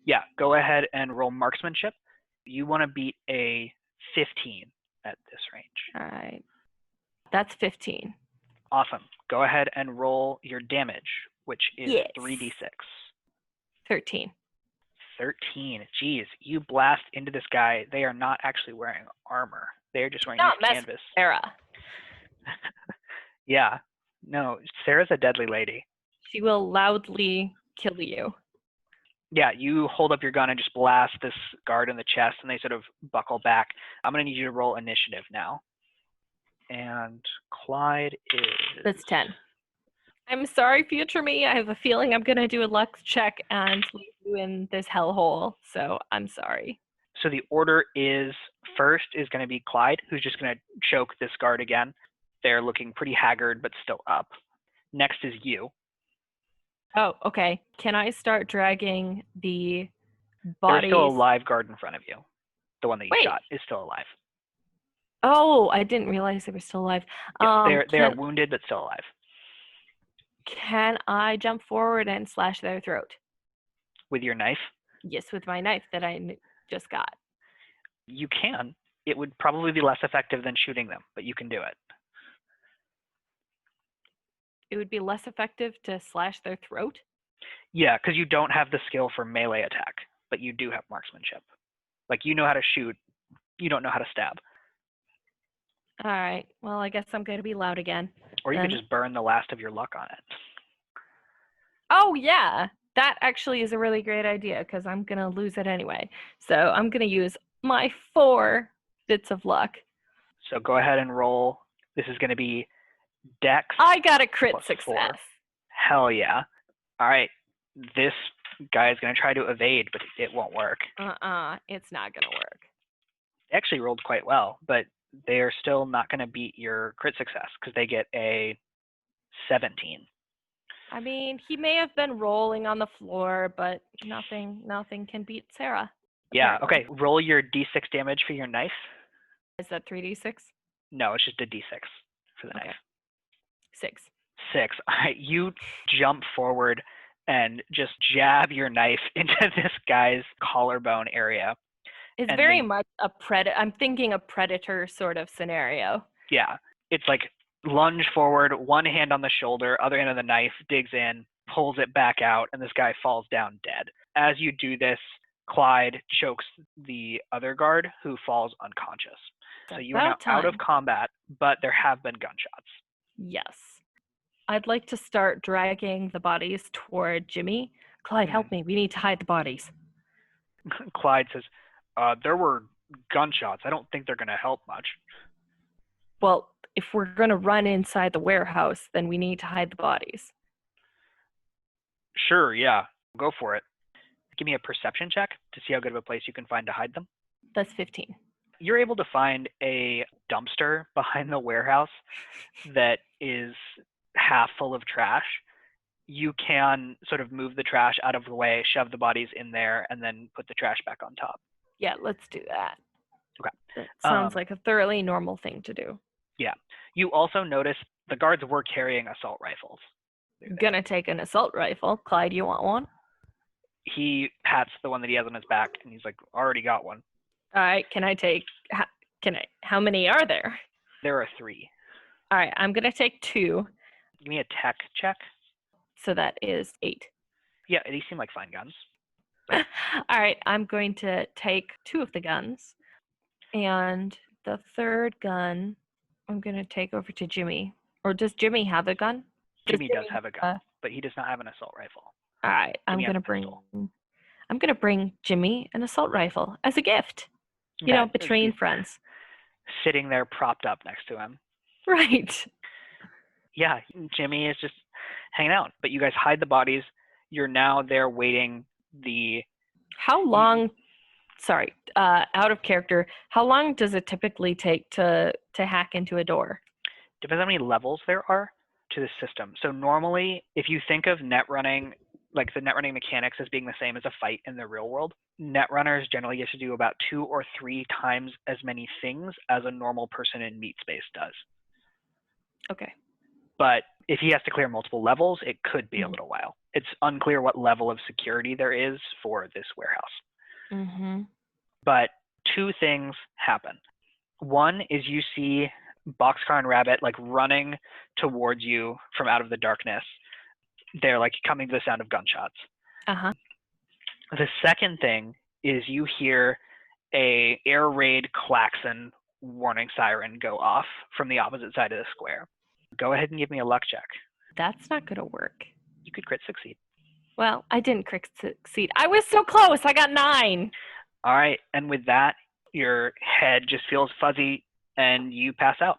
Speaker 1: Yeah, go ahead and roll marksmanship. You want to beat a 15 at this range.
Speaker 2: All right. That's 15.
Speaker 1: Awesome. Go ahead and roll your damage, which is 3d6.
Speaker 2: 13.
Speaker 1: 13. Jeez, you blast into this guy. They are not actually wearing armor. They're just wearing canvas.
Speaker 2: Sarah.
Speaker 1: Yeah. No, Sarah's a deadly lady.
Speaker 2: She will loudly kill you.
Speaker 1: Yeah, you hold up your gun and just blast this guard in the chest, and they sort of buckle back. I'm going to need you to roll initiative now. And Clyde is...
Speaker 2: That's 10. I'm sorry, future me. I have a feeling I'm going to do a luck check and leave you in this hellhole, so I'm sorry.
Speaker 1: So the order is, first is going to be Clyde, who's just going to choke this guard again. They're looking pretty haggard, but still up. Next is you.
Speaker 2: Oh, okay. Can I start dragging the
Speaker 1: There's
Speaker 2: bodies?
Speaker 1: still a live guard in front of you. The one that you
Speaker 2: Wait.
Speaker 1: shot is still alive.
Speaker 2: Oh, I didn't realize they were still alive.
Speaker 1: Yes, they are wounded, but still alive.
Speaker 2: Can I jump forward and slash their throat?
Speaker 1: With your knife?
Speaker 2: Yes, with my knife that I just got.
Speaker 1: You can. It would probably be less effective than shooting them, but you can do it.
Speaker 2: It would be less effective to slash their throat?
Speaker 1: Yeah, because you don't have the skill for melee attack, but you do have marksmanship. Like, you know how to shoot, you don't know how to stab.
Speaker 2: All right. Well, I guess I'm going to be loud again.
Speaker 1: Or you could just burn the last of your luck on it.
Speaker 2: Oh, yeah. That actually is a really great idea because I'm going to lose it anyway. So I'm going to use my 4 bits of luck.
Speaker 1: So go ahead and roll. This is going to be Dex.
Speaker 2: I got a crit
Speaker 1: plus
Speaker 2: success.
Speaker 1: 4. Hell yeah. All right. This guy is going to try to evade, but it won't work.
Speaker 2: It's not going to work.
Speaker 1: They actually rolled quite well, but they are still not going to beat your crit success because they get a 17.
Speaker 2: I mean, he may have been rolling on the floor, but nothing can beat Sarah.
Speaker 1: Yeah,
Speaker 2: apparently.
Speaker 1: okay. Roll your d6 damage for your knife.
Speaker 2: Is that 3d6?
Speaker 1: No, it's just a d6 for the knife.
Speaker 2: 6.
Speaker 1: 6. All right, you jump forward and just jab your knife into this guy's collarbone area.
Speaker 2: It's very much a predator. I'm thinking a predator sort of scenario.
Speaker 1: Yeah, it's like lunge forward, one hand on the shoulder, other hand on the knife, digs in, pulls it back out, and this guy falls down dead. As you do this, Clyde chokes the other guard who falls unconscious. So you are now out of combat, but there have been gunshots.
Speaker 2: Yes. I'd like to start dragging the bodies toward Jimmy. Clyde, help me. We need to hide the bodies.
Speaker 1: Clyde says, there were gunshots. I don't think they're going to help much.
Speaker 2: Well, if we're going to run inside the warehouse, then we need to hide the bodies.
Speaker 1: Sure, yeah. Go for it. Give me a perception check to see how good of a place you can find to hide them.
Speaker 2: That's 15.
Speaker 1: You're able to find a dumpster behind the warehouse that is half full of trash. You can sort of move the trash out of the way, shove the bodies in there, and then put the trash back on top.
Speaker 2: Yeah, let's do that.
Speaker 1: Okay.
Speaker 2: That sounds like a thoroughly normal thing to do.
Speaker 1: Yeah. You also notice the guards were carrying assault rifles.
Speaker 2: Gonna take an assault rifle. Clyde, you want one?
Speaker 1: He pats the one that he has on his back, and he's like, already got one.
Speaker 2: All right, how many are there?
Speaker 1: There are 3.
Speaker 2: All right, I'm gonna take 2.
Speaker 1: Give me a tech check.
Speaker 2: So that is 8.
Speaker 1: Yeah, these seem like fine guns.
Speaker 2: All right, I'm going to take 2 of the guns, and the third gun I'm going to take over to Jimmy. Or does Jimmy have a gun?
Speaker 1: Jimmy does have a gun, but he does not have an assault rifle.
Speaker 2: All right, I'm going to bring Jimmy an assault rifle as a gift. Okay. You know, between friends.
Speaker 1: Sitting there propped up next to him.
Speaker 2: Right.
Speaker 1: Yeah, Jimmy is just hanging out, but you guys hide the bodies. You're now there waiting
Speaker 2: How long, out of character, how long does it typically take to hack into a door?
Speaker 1: Depends how many levels there are to the system. So normally, if you think of net running, like the net running mechanics as being the same as a fight in the real world, net runners generally get to do about 2 or 3 times as many things as a normal person in meat space does.
Speaker 2: Okay.
Speaker 1: But if he has to clear multiple levels, it could be a little while. It's unclear what level of security there is for this warehouse. But 2 things happen. One is you see Boxcar and Rabbit like running towards you from out of the darkness. They're like coming to the sound of gunshots. The second thing is you hear a air raid klaxon warning siren go off from the opposite side of the square. Go ahead and give me a luck check.
Speaker 2: That's not going to work.
Speaker 1: You could crit succeed.
Speaker 2: Well, I didn't crit succeed. I was so close. I got 9.
Speaker 1: All right. And with that, your head just feels fuzzy and you pass out.